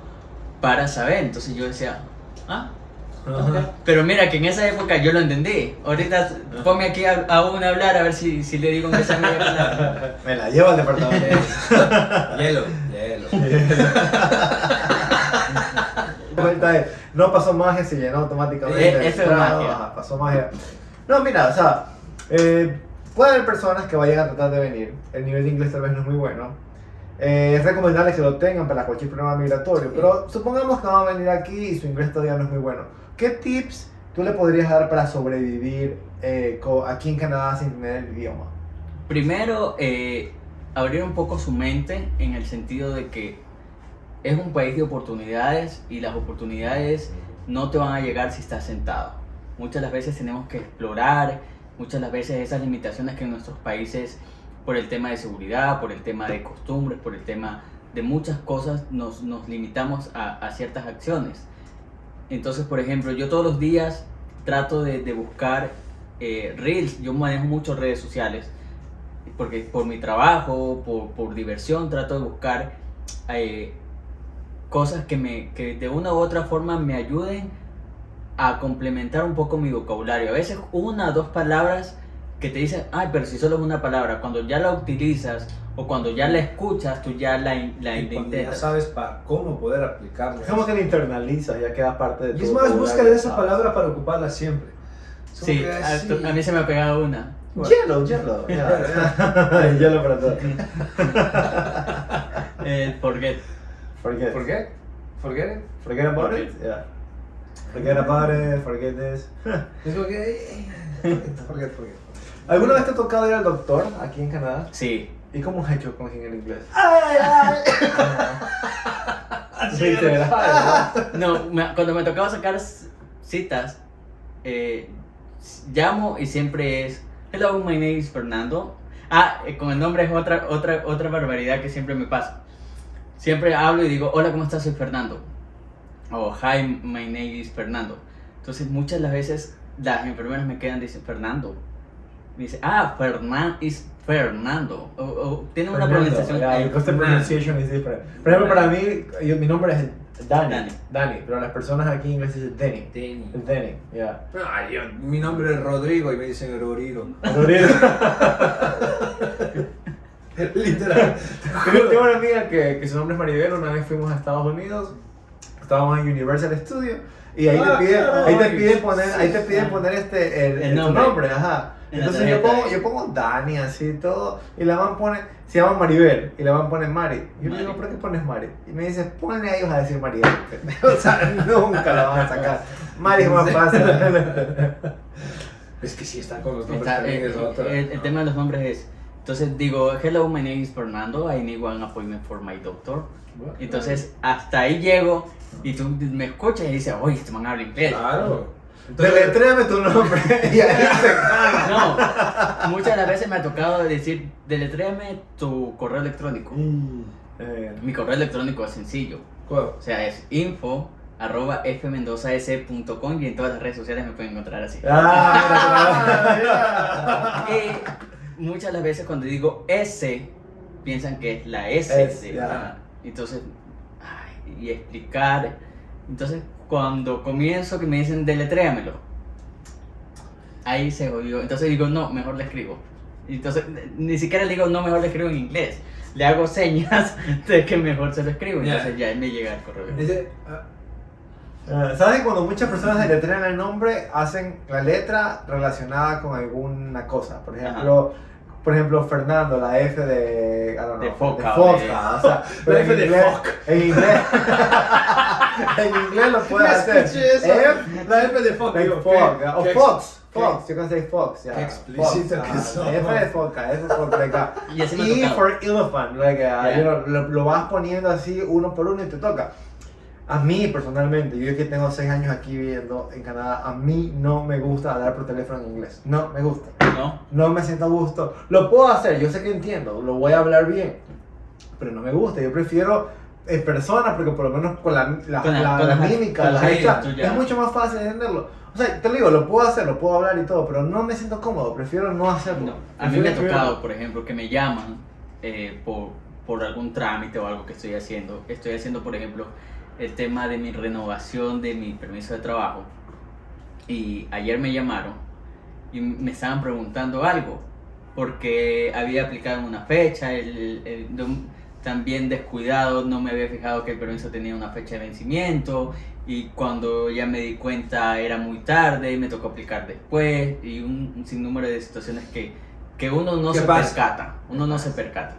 para saber. Entonces yo decía, ok. Pero mira que en esa época yo lo entendí. Ahorita ponme aquí a una a hablar a ver si le digo que sea mi palabra.
Me la llevo al departamento.
Hielo.
Vuelta de, no pasó magia, se llenó automáticamente.
Eso es
Entrado,
magia.
ajá, pasó magia. No, mira, o sea, puede haber personas que vayan a tratar de venir. El nivel de inglés tal vez no es muy bueno. Es recomendable que lo tengan para cualquier problema migratorio. Pero supongamos que van a venir aquí y su inglés todavía no es muy bueno. ¿Qué tips tú le podrías dar para sobrevivir aquí en Canadá sin tener el idioma?
Primero, abrir un poco su mente en el sentido de que es un país de oportunidades y las oportunidades no te van a llegar si estás sentado. Muchas de las veces tenemos que explorar, muchas de las veces esas limitaciones que en nuestros países, por el tema de seguridad, por el tema de costumbres, por el tema de muchas cosas, nos limitamos a ciertas acciones. Entonces, por ejemplo, yo todos los días trato de buscar reels. Yo manejo mucho redes sociales porque por mi trabajo, por diversión, trato de buscar cosas que de una u otra forma me ayuden a complementar un poco mi vocabulario. A veces una o dos palabras que te dicen, ay, pero si solo es una palabra, cuando ya la utilizas o cuando ya la escuchas, tú ya la
Y cuando ya
intentas.
sabes cómo poder aplicarlo.
Es como que lo internalizas, ya queda parte de tu
Y es más,
vocabulario.
busca esa palabra para ocuparla siempre. Es como
Sí,
que
a mí se me ha pegado una.
Hielo. Hielo para todo.
Forget.
Forget.
Forget it.
Forget about it? Yeah. Forget about it, forget this.
Es como que. Forget.
¿Alguna vez te ha tocado ir al doctor aquí en Canadá?
Sí.
¿Y cómo has hecho con el inglés?
No, cuando me tocaba sacar citas, llamo y siempre es hello, my name is Fernando. Con el nombre es otra barbaridad que siempre me pasa. Siempre hablo y digo, hola, ¿cómo estás? Soy Fernando. O hi, my name is Fernando. Entonces muchas de las veces las enfermeras me quedan y dicen Fernando. Me dice, is Fernando. O tiene una pronunciación.
Yeah, because the pronunciation is different. Por ejemplo, para mí, mi nombre es Danny, pero las personas aquí en inglés dicen Denny. Es Denny, yeah.
Mi nombre es Rodrigo y me dicen Rodrigo.
Literal. Tengo una amiga que su nombre es Maribel. Una vez fuimos a Estados Unidos. estábamos en Universal Studio y ahí te piden,
claro.
ahí te piden poner el tu nombre, ajá.
En la
Entonces
tarjeta.
yo pongo Dani así todo y la man pone, se llama Maribel y la man pone Mari. Yo le digo,
Mari.
¿por qué pones Mari? Y me dice, ponle a ellos a decir Maribel. O sea, nunca la van a sacar. Mari es más fácil.
Es que sí, están con los nombres
Está,
también, es otra.
el tema de los nombres es, entonces digo, hello, my name is Fernando, I need one appointment for my doctor. Entonces hasta ahí llego y tú me escuchas y dices, oye, este man habla inglés.
Claro.
Deletréame tu nombre y ahí se caga.
No, muchas de las veces me ha tocado decir, deletréame tu correo electrónico. Mi correo electrónico es sencillo,
¿Cuál?
o sea, es info@fmendozas.com y en todas las redes sociales me pueden encontrar así. Y muchas de las veces cuando digo S, piensan que es la S.
S, ya.
Entonces, y explicar. Entonces, cuando comienzo que me dicen deletréamelo, ahí se jodió. Entonces digo, no, mejor le escribo. Entonces, ni siquiera le digo, no, mejor le escribo en inglés. Le hago señas de que mejor se lo escribo. Entonces ya me llega el correo.
Dice,
¿Sabes? Cuando muchas personas deletrean el nombre, hacen la letra relacionada con alguna cosa. Por ejemplo, Fernando, la F de... I don't know,
De foca,
de foca, o sea, pero
La F de fuck.
En inglés... en inglés lo puedes hacer.
La F de fuck.
Like
digo,
Fox,
¿qué?
o
¿Qué?
Fox, you can say Fox, yeah.
Qué explícito
Fox,
que son.
F de foca, F de foca, like,
Y así me ha
E
tocado.
for elephant, like,
Yeah.
you know, lo vas poniendo así uno por uno y te toca. A mí personalmente, yo que tengo 6 años aquí viviendo en Canadá, a mí no me gusta hablar por teléfono en inglés. No me gusta.
¿No?
No me siento a gusto. Lo puedo hacer, yo sé que entiendo, lo voy a hablar bien, pero no me gusta. Yo prefiero en persona porque por lo menos con la mímica,
con
la
las
hecha,
gestos, ya.
es mucho más fácil entenderlo. O sea, te lo digo, lo puedo hacer, lo puedo hablar y todo, pero no me siento cómodo, prefiero no hacerlo.
No. A mí me ha
Prefiero-
tocado, por ejemplo, que me llaman por algún trámite o algo que estoy haciendo. Estoy haciendo, por ejemplo, el tema de mi renovación de mi permiso de trabajo. Y ayer me llamaron y me estaban preguntando algo, porque había aplicado en una fecha, también descuidado, no me había fijado que el permiso tenía una fecha de vencimiento, y cuando ya me di cuenta era muy tarde, me tocó aplicar después, y un sinnúmero de situaciones que uno no
¿Qué
se
pasa?
percata, uno no se percata.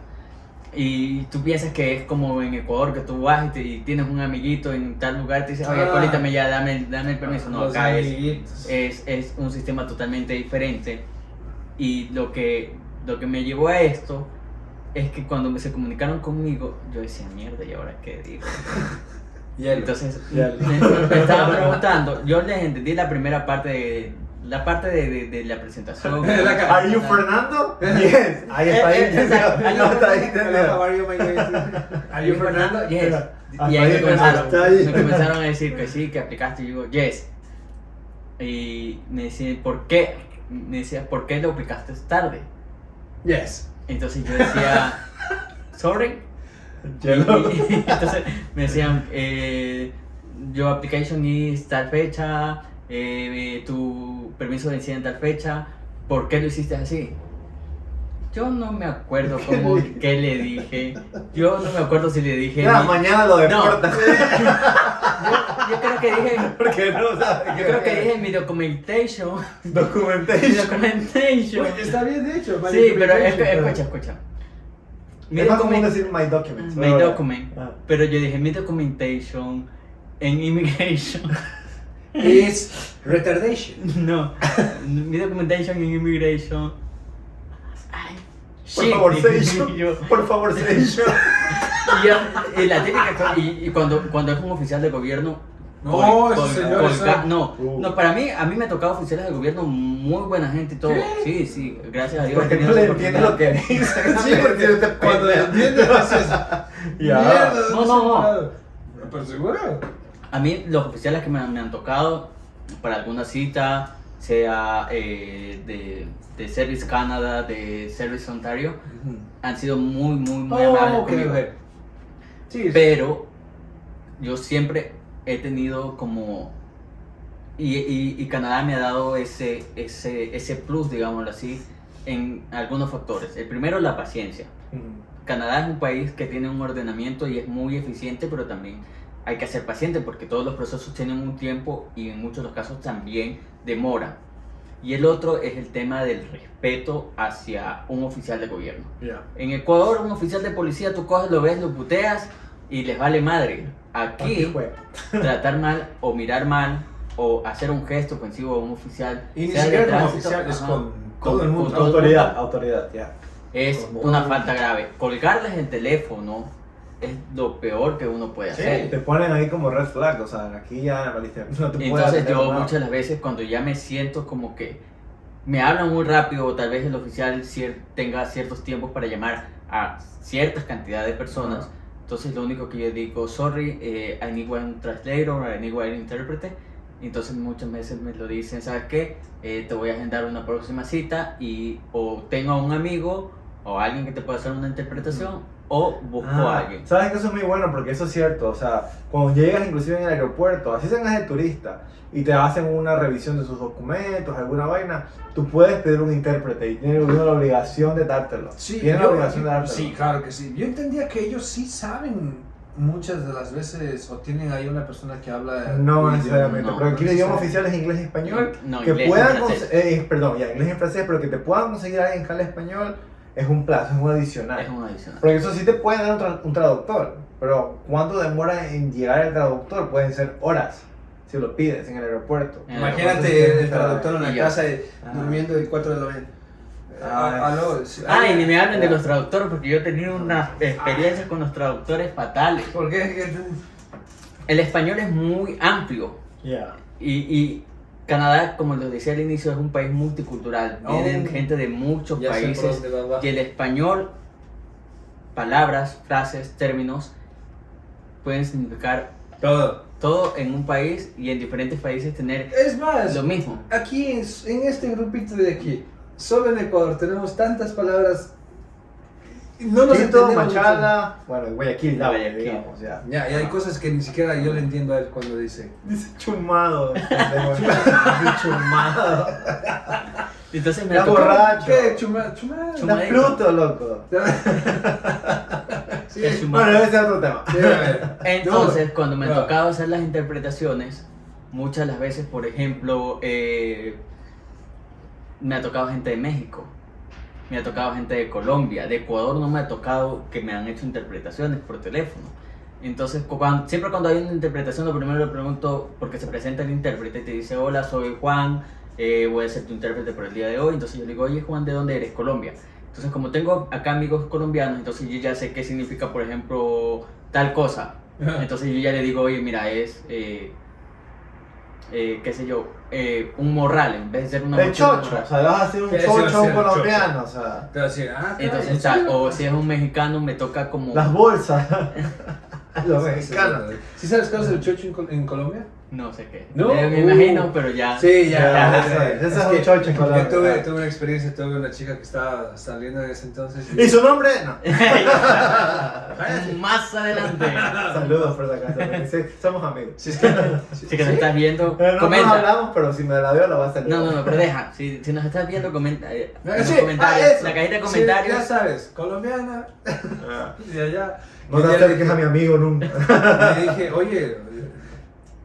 Y tú piensas que es como en Ecuador, que tú vas y tienes un amiguito en tal lugar, te dices, oye, actualízame ya, dame el permiso. No,
Los
acá
amiguitos.
es un sistema totalmente diferente. Y lo que me llevó a esto es que cuando se comunicaron conmigo, yo decía, mierda, ¿y ahora qué digo?
Hielo.
Entonces
Ya.
me estaban preguntando, yo les entendí la primera parte de la presentación.
¿Are you Fernando? Yes. Ahí está ahí.
Exacto.
No, está ahí.
Hello, how are you, my name is-
¿Are you Fernando? Yes.
Hasta
Y
ahí
ahí
hasta ahí.
me comenzaron a decir que sí, que aplicaste. Y yo digo, yes. Y me decían, ¿por qué? Me decía, ¿por qué lo aplicaste tarde?
Yes.
Entonces yo decía, sorry.
Hielo.
Y entonces me decían, your application is tal fecha, tu permiso vencía en tal fecha, ¿por qué lo hiciste así? Yo no me acuerdo qué le dije. Yo no me acuerdo si le dije.
Ya, mañana lo deportan.
Yo creo que dije.
Porque no sabes
Yo creo que dije mi documentation. Mi
Documentation.
documentation.
Uy, está bien dicho. my
Sí, pero
documentation.
escucha. Mi
Es más común
document-
decir my documents.
My document.
Ah.
Pero yo dije mi documentation en immigration.
It's retardation.
No. Mi documentation en immigration. Ay.
Por
shit,
favor,
dije
Seisho.
yo.
Por favor, Seisho.
Y la típica y cuando es un oficial de gobierno
No, esos señores son-
no, para mí, a mí me ha tocado oficiales de gobierno muy buena gente y todo. Sí, gracias a Dios. he
Porque
tenido
no le
esa
entiendes lo
oportunidad.
que dicen.
Sí, porque cuando entiendes dices,
Ya.
mierda,
No.
Pero seguro.
A mí los oficiales que me han tocado para alguna cita, sea de Service Canada, de Service Ontario, han sido muy amables
ok.
conmigo.
Sí,
Pero yo siempre he tenido como... Y Canadá me ha dado ese plus, digámoslo así, en algunos factores. El primero, la paciencia. Canadá es un país que tiene un ordenamiento y es muy eficiente, pero también hay que ser paciente porque todos los procesos tienen un tiempo y en muchos de los casos también demoran. Y el otro es el tema del respeto hacia un oficial de gobierno.
Ya.
En Ecuador, un oficial de policía, tú coges, lo ves, lo puteas y les vale madre. Aquí, tratar mal o mirar mal o hacer un gesto ofensivo a un oficial,
Y ni
sea de
siquiera como
tránsito,
oficial, es
ajá,
con todo el mundo.
con todo el
Autoridad,
mundo,
autoridad, ya.
es
Como-
una falta grave. Colgarles el teléfono es lo peor que uno puede hacer.
Te ponen ahí como red flag, o sea, aquí ya valiste, no te puedes
Entonces
hacer
yo
nada.
muchas de las veces cuando ya me siento como que me hablan muy rápido o tal vez el oficial tenga ciertos tiempos para llamar a ciertas cantidades de personas, entonces lo único que yo digo, sorry, I need one translator, I need one intérprete. Entonces muchas veces me lo dicen, ¿sabes qué? Te voy a agendar una próxima cita y o tengo a un amigo o alguien que te pueda hacer una interpretación o busco a alguien.
Sabes que eso es muy bueno porque eso es cierto, o sea, cuando llegas inclusive en el aeropuerto, así seas de turista y te hacen una revisión de sus documentos, alguna vaina, tú puedes pedir un intérprete y tiene uno la obligación de dártelo.
Sí,
tiene la obligación de dártelo.
sí, claro que sí. Yo entendía que ellos sí saben muchas de las veces o tienen ahí una persona que habla
No
un
necesariamente,
no,
pero aquí el idioma
necesariamente.
oficial es inglés y español.
No,
Que
inglés y
puedan
francés.
perdón, ya, inglés y francés, pero que te puedan conseguir a alguien que hable español es un plazo, es un adicional.
Es un adicional.
Porque eso sí te pueden dar un traductor, pero ¿cuánto demora en llegar el traductor? Pueden ser horas, si lo pides en el aeropuerto.
Imagínate el traductor en la
Y ya.
casa
Ah.
durmiendo de 4 de la mañana.
Ah,
Aló, sí,
Y ni me hablen de
Ya.
los traductores porque yo he tenido unas experiencias con los traductores fatales.
¿Por qué?
El español es muy amplio
Ya.
y Canadá, como les decía al inicio, es un país multicultural. Vienen
Oh.
gente de muchos
Ya sé por
países
dónde va.
y el español, palabras, frases, términos, pueden significar
Todo.
todo en un país y en diferentes países tener
Es más,
lo mismo.
aquí en este grupito de aquí, solo en Ecuador tenemos tantas palabras. No nos
Quito,
entendemos.
Machala, bueno, Guayaquil, la
Guayaquil.
digamos, ya.
Ya, y hay cosas que ni siquiera yo le entiendo a él cuando dice.
Dice chumado. Dice chumado.
Entonces me
Ya
tocó-
borracho.
¿Qué? Chuma, chuma.
Chuma.
Está
Chumadito.
Pluto, loco.
Sí.
El chumado.
Bueno, ese es otro tema.
Sí, a ver.
Entonces,
No,
cuando me
no.
tocaba hacer las interpretaciones, muchas de las veces, por ejemplo, me ha tocado gente de México, me ha tocado gente de Colombia, de Ecuador no me ha tocado que me han hecho interpretaciones por teléfono. Entonces, siempre cuando hay una interpretación, lo primero le pregunto, porque se presenta el intérprete y te dice, hola, soy Juan, voy a ser tu intérprete por el día de hoy. Entonces yo le digo, oye Juan, ¿de dónde eres? Colombia. Entonces como tengo acá amigos colombianos, entonces yo ya sé qué significa, por ejemplo, tal cosa. Entonces yo ya le digo, oye, mira, es, qué sé yo, un morral, en vez de ser una
El
mochila, un
chocho,
morral.
o sea, vas a hacer un
Sí, ese va a
chocho a
ser
un
el
colombiano, o sea.
Te va a decir, ah,
Entonces,
claro,
está,
sí,
o si es un mexicano, me toca como...
Las bolsas. Los
sí,
mexicanos.
¿Sí sabes qué es el chocho en Colombia?
No sé qué.
No,
Me imagino, pero ya...
Sí,
Ya,
ya.
ese es un chocho en Colombia.
Yo tuve una experiencia, tuve una chica que estaba saliendo en ese entonces.
¿Y su nombre? No.
Más adelante.
Saludos por si acaso, porque sí, somos amigos.
Si es que,
Si que nos estás viendo,
No nos
comenta.
hablamos, pero si me la veo la vas a salir.
No, pero deja. Si nos estás viendo, comenta. En los
Sí,
comentarios.
eso.
La cajita de
Sí,
comentarios.
ya sabes, colombiana,
Ah.
de allá.
No
Y
te
ya le
acerques a mi amigo nunca.
Le dije, oye,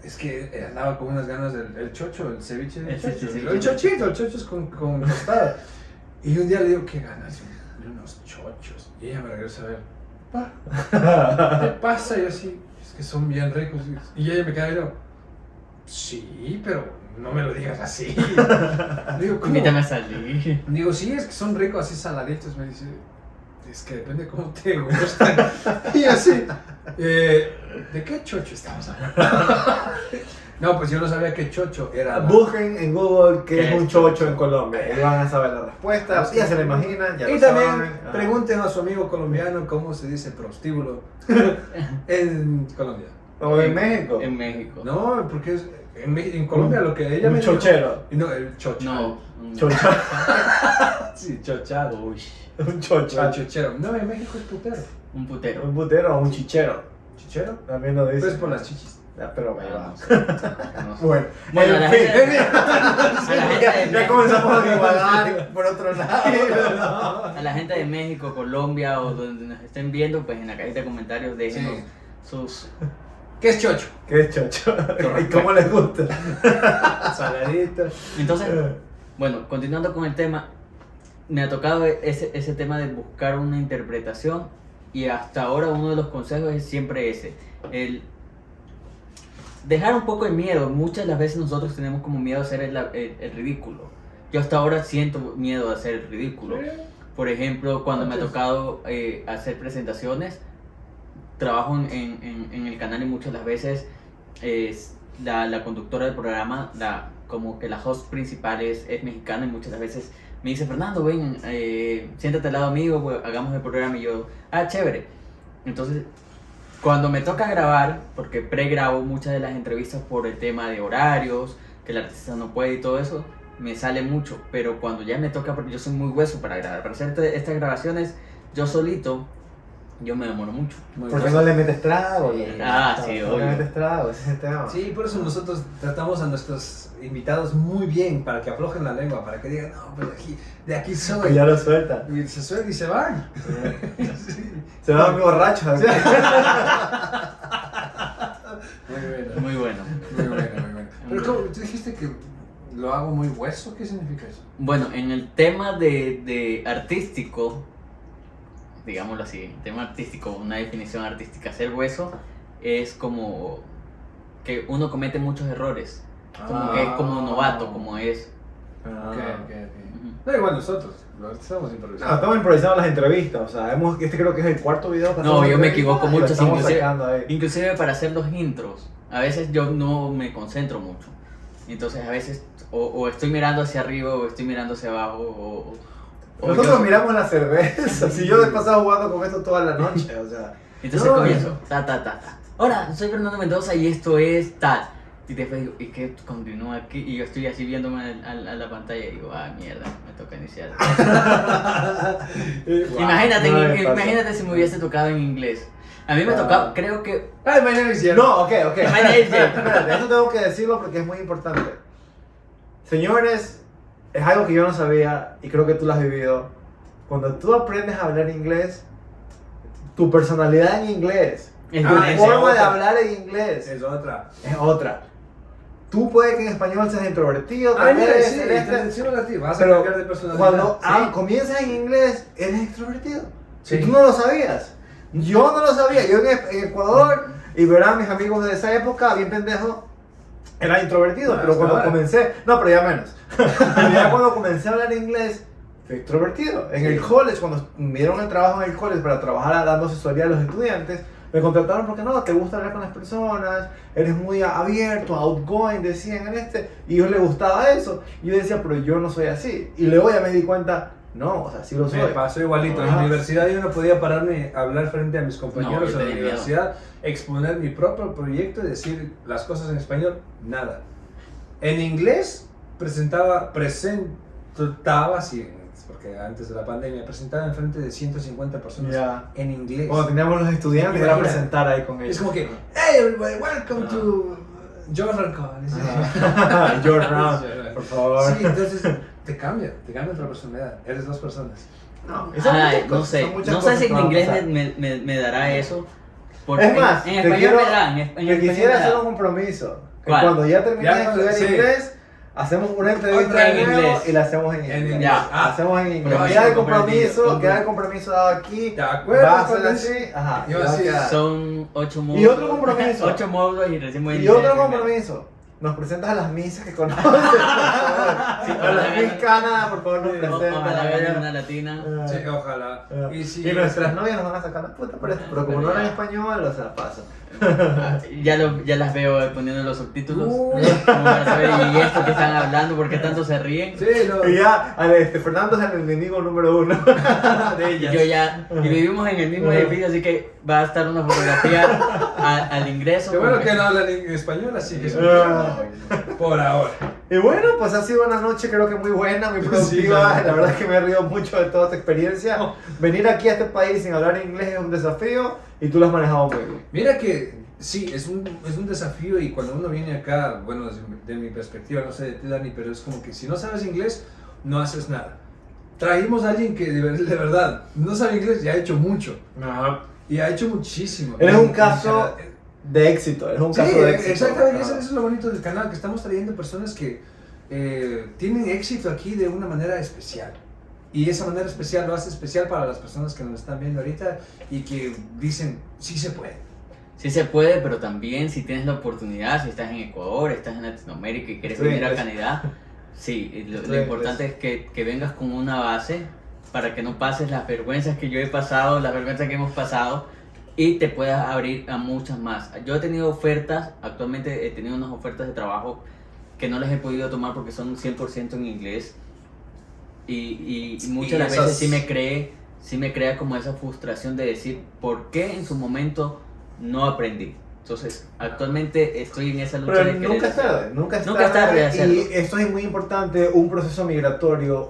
es que andaba con unas ganas del el chocho, el ceviche del
El
chocho.
ceviche.
El chochito, el chocho es con tostada. Y un día le digo, qué ganas de unos chochos. Y ella me regresa a ver, pa, ¿qué pasa? Y yo así, es que son bien ricos. Y ella me queda viendo, sí, pero no me lo digas así. Digo, ¿cómo?
Invítame a salir.
Digo, sí, es que son ricos así saladitos. Me dice, es que depende de cómo te gustan. Y así, ¿de qué chocho estamos hablando? No, pues yo no sabía qué chocho era.
Busquen en Google qué
¿Qué
es un
es
chocho
chocho?
en Colombia y van a saber la respuesta. Ya se la imaginan, ya
Y
lo
también
saben. Ajá.
pregunten a su amigo colombiano cómo se dice prostíbulo en Colombia.
O en México.
En México.
No, porque es, en Colombia lo que ella
Un
me dijo-
chochero.
No, el chocho.
No.
Chocho.
Sí, chochado.
Uy.
Un chocho.
El chochero. No, en México es putero.
Un putero.
Un putero o un chichero.
¿Chichero?
También lo
Pues
dicen.
por las chichis.
Ya, pero ahí
No,
va.
no sé. No sé.
Bueno,
Bueno,
en
la
fin.
gente- a la gente de
Ya
México-
comenzamos a divagar por otro lado.
A la gente de México, Colombia o donde nos estén viendo, pues en la cajita de comentarios déjenos
Sí.
sus
¿Qué es chocho?
¿Qué es chocho? ¿Y cómo les gusta?
Saladito.
Entonces, bueno, continuando con el tema, me ha tocado ese tema de buscar una interpretación y hasta ahora uno de los consejos es siempre ese, el dejar un poco el miedo. Muchas de las veces nosotros tenemos como miedo a hacer el ridículo. Yo hasta ahora siento miedo a hacer el ridículo. Por ejemplo, cuando me ha tocado hacer presentaciones, trabajo en el canal y muchas de las veces la conductora del programa, como que la host principal es mexicana y muchas de las veces me dice, Fernando, ven, siéntate al lado mío, pues, hagamos el programa y yo, chévere. Entonces, cuando me toca grabar, porque pregrabo muchas de las entrevistas por el tema de horarios, que el artista no puede y todo eso, me sale mucho, pero cuando ya me toca, porque yo soy muy hueso para grabar, para hacer estas grabaciones yo solito, yo me demoro mucho.
¿Por qué no le metes trago?
Sí,
¿Por qué
obvio.
le metes trago? Ese es el tema.
Sí, por eso nosotros tratamos a nuestros invitados muy bien, para que aflojen la lengua, para que digan, no, pero de aquí
Y
soy.
ya lo sueltan.
Y se sueltan y se van.
Se van muy borrachos.
Muy bueno.
Muy bueno.
Muy bueno, muy bueno. Pero ¿cómo? Tú dijiste que lo hago muy hueso, ¿qué significa eso?
Bueno, en el tema de artístico, digámoslo así, en tema artístico, una definición artística, ser hueso es como que uno comete muchos errores, como que es como novato, como es.
Ok.
Ujú.
Da igual nosotros, lo estamos improvisando.
Estamos improvisando las entrevistas, o sea, este creo que es el cuarto video que
No,
hacemos
yo me
entrevistas
equivoco
y lo
mucho,
estamos
inclusive-
sacando ahí.
Inclusive para hacer los intros, a veces yo no me concentro mucho, entonces a veces o estoy mirando hacia arriba o estoy mirando hacia abajo o
Nosotros
yo-
miramos la cerveza. Si yo he pasado jugando con esto toda la noche, o sea.
Entonces
No,
comienzo, ta. Hola, soy Fernando Mendoza y esto es tal. Y después digo, ¿y qué continúa aquí? Y yo estoy así viéndome a la pantalla y digo, mierda, me toca iniciar. Imagínate,
no me pasa.
imagínate si me hubiese tocado en inglés. A mí me
Wow.
tocaba, creo que...
Ay, my name is Jerry.
No, ok.
My name is Jay.
Espérate, eso tengo que decirlo porque es muy importante. Señores, es algo que yo no sabía y creo que tú lo has vivido. Cuando tú aprendes a hablar inglés, tu personalidad en inglés,
Es
tu
diferente.
forma de
otra.
hablar en inglés
Es otra.
es otra. Tú puedes que en español seas introvertido,
Ay,
tal
mira,
vez,
sí,
eres-
sí, a ti, vas a
pero
cambiar de personalidad.
cuando
Sí.
comienzas en inglés, eres extrovertido.
Sí.
Y tú no lo sabías. Yo no lo sabía. Yo en Ecuador, y verán mis amigos de esa época, bien pendejos, era introvertido.
No,
pero
hasta
cuando
ahora.
comencé, no, pero ya menos. Pero ya cuando comencé a hablar inglés, fui extrovertido. En el college, cuando me dieron el trabajo en el college para trabajar dando asesoría a los estudiantes, me contrataron porque no, te gusta hablar con las personas, eres muy abierto, outgoing, decían y a ellos les gustaba eso. Y yo decía, pero yo no soy así. Y luego ya me di cuenta, no, o sea, sí lo soy.
Me pasó igualito. En la
Ajá.
universidad yo no podía pararme a hablar frente a mis compañeros
No, yo
en la
tenía miedo.
universidad, exponer mi propio proyecto y decir las cosas en español, nada. En inglés presentaba, sí, porque antes de la pandemia presentaba en frente de 150 personas
Ya.
en inglés.
Cuando teníamos los estudiantes, era
Imagina.
presentar ahí con ellos.
Es como que, hey everybody, welcome to Jordan College.
George Brown, por favor.
Sí, entonces te cambia otra personalidad. Eres dos personas.
No, y son muchas
No
cosas,
sé,
son muchas
no sé
cosas
si
que
en
van a
inglés
pasar.
me dará eso.
Es más,
en
te
español
quiero-
me da, en
te
español
quisiera
me da.
hacer un compromiso. Que
¿Cuál?
cuando ya termines
Ya
de
cuando-
estudiar
sí.
inglés, hacemos una entrevista
Otra en
de nuevo
inglés.
y la hacemos en inglés.
inglés.
Ya.
Hacemos en inglés.
Pero
Queda el
sí, comprometido.
compromiso, queda el compromiso dado aquí.
¿Te acuerdas
Va a ser
cuando
así. Ajá.
Yo
y va a
así-
quedar.
Son 8 módulos.
Y otro compromiso.
8 módulos y recién voy a
Y
iniciar
otro
el primero.
compromiso. Nos presentas a las misas que conoces, por favor. A las Miss Canadá, por favor, nos presentas.
Ojalá gane una latina.
Sí, ojalá. Y si
Y nuestras novias nos van a sacar la puta por esto, pero como no hablan español, o sea, pasa.
Ya las veo poniendo los subtítulos.
Uy.
Como para saber, y esto que están hablando, ¿por qué tanto se ríen?
Sí, no.
Y ya, Fernando es el enemigo número 1 de
Y
ellas.
yo ya, y vivimos en el mismo edificio, así que va a estar una fotografía al ingreso.
Qué bueno
como
que no hablan en español, así que es
Ah.
por ahora.
Y bueno, pues ha sido una noche creo que muy buena, muy productiva.
Sí,
La verdad es que me he reído mucho de toda esta experiencia. Venir aquí a este país sin hablar inglés es un desafío y tú lo has manejado muy bien.
Mira que sí, es un desafío y cuando uno viene acá, bueno, de mi perspectiva, no sé de ti, Dani, pero es como que si no sabes inglés, no haces nada. Trajimos a alguien que de verdad no sabe inglés y ha hecho mucho. Y ha hecho muchísimo.
Eres un caso de éxito, es un
Sí,
caso de éxito.
exactamente,
Ajá.
eso es lo bonito del canal, que estamos trayendo personas que tienen éxito aquí de una manera especial. Y esa manera especial lo hace especial para las personas que nos están viendo ahorita y que dicen, sí se puede.
Sí se puede, pero también si tienes la oportunidad, si estás en Ecuador, estás en Latinoamérica y quieres
Estoy
venir a
inglés.
Canadá, sí, lo
Estoy
importante es que vengas con una base para que no pases las vergüenzas que yo he pasado, las vergüenzas que hemos pasado y te puedas abrir a muchas más. Yo he tenido ofertas, actualmente he tenido unas ofertas de trabajo que no las he podido tomar porque son 100% en inglés y muchas de las
esas-
veces sí me crea como esa frustración de decir, ¿por qué en su momento no aprendí? Entonces, actualmente estoy en esa lucha
Pero
de querer
nunca es
hacerlo.
tarde, nunca es
Nunca es tarde de hacerlo.
Y esto es muy importante, un proceso migratorio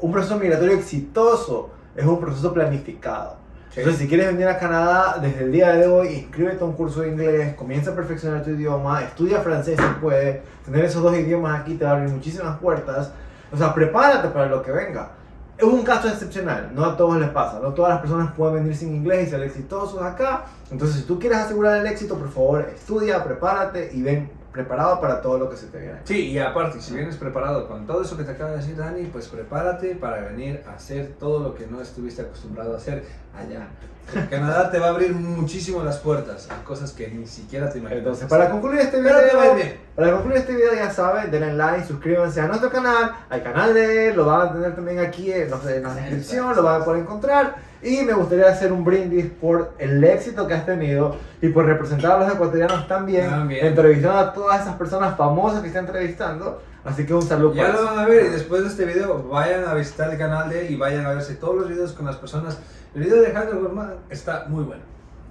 exitoso es un proceso planificado.
Sí.
Entonces, si quieres venir a Canadá desde el día de hoy, inscríbete a un curso de inglés, comienza a perfeccionar tu idioma, estudia francés si puedes, tener esos 2 idiomas aquí te va a abrir muchísimas puertas. O sea, prepárate para lo que venga. Es un caso excepcional, no a todos les pasa, no todas las personas pueden venir sin inglés y ser exitosos acá. Entonces, si tú quieres asegurar el éxito, por favor, estudia, prepárate y ven preparado para todo lo que se te viene.
Sí, y aparte, si vienes preparado con todo eso que te acaba de decir Dani, pues prepárate para venir a hacer todo lo que no estuviste acostumbrado a hacer allá. Canadá te va a abrir muchísimo las puertas a cosas que ni siquiera te imaginas.
Entonces, para concluir este
Pero te va a ir
video,
bien.
ya saben, denle like, suscríbanse a nuestro canal, al canal de él, lo van a tener también aquí en la descripción, lo van a poder encontrar. Y me gustaría hacer un brindis por el éxito que has tenido y por representar a los ecuatorianos también,
También.
entrevistando a todas esas personas famosas que está entrevistando. Así que un saludo
Ya
para
lo
eso.
van a ver y después de este video vayan a visitar el canal de él y vayan a verse todos los videos con las personas. El video de Alejandro Guzmán está muy bueno.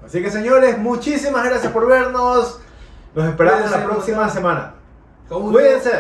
Así que señores, muchísimas gracias por vernos. Nos esperamos
Cuídense,
la próxima
nos vemos.
semana.
Con un-
Cuídense.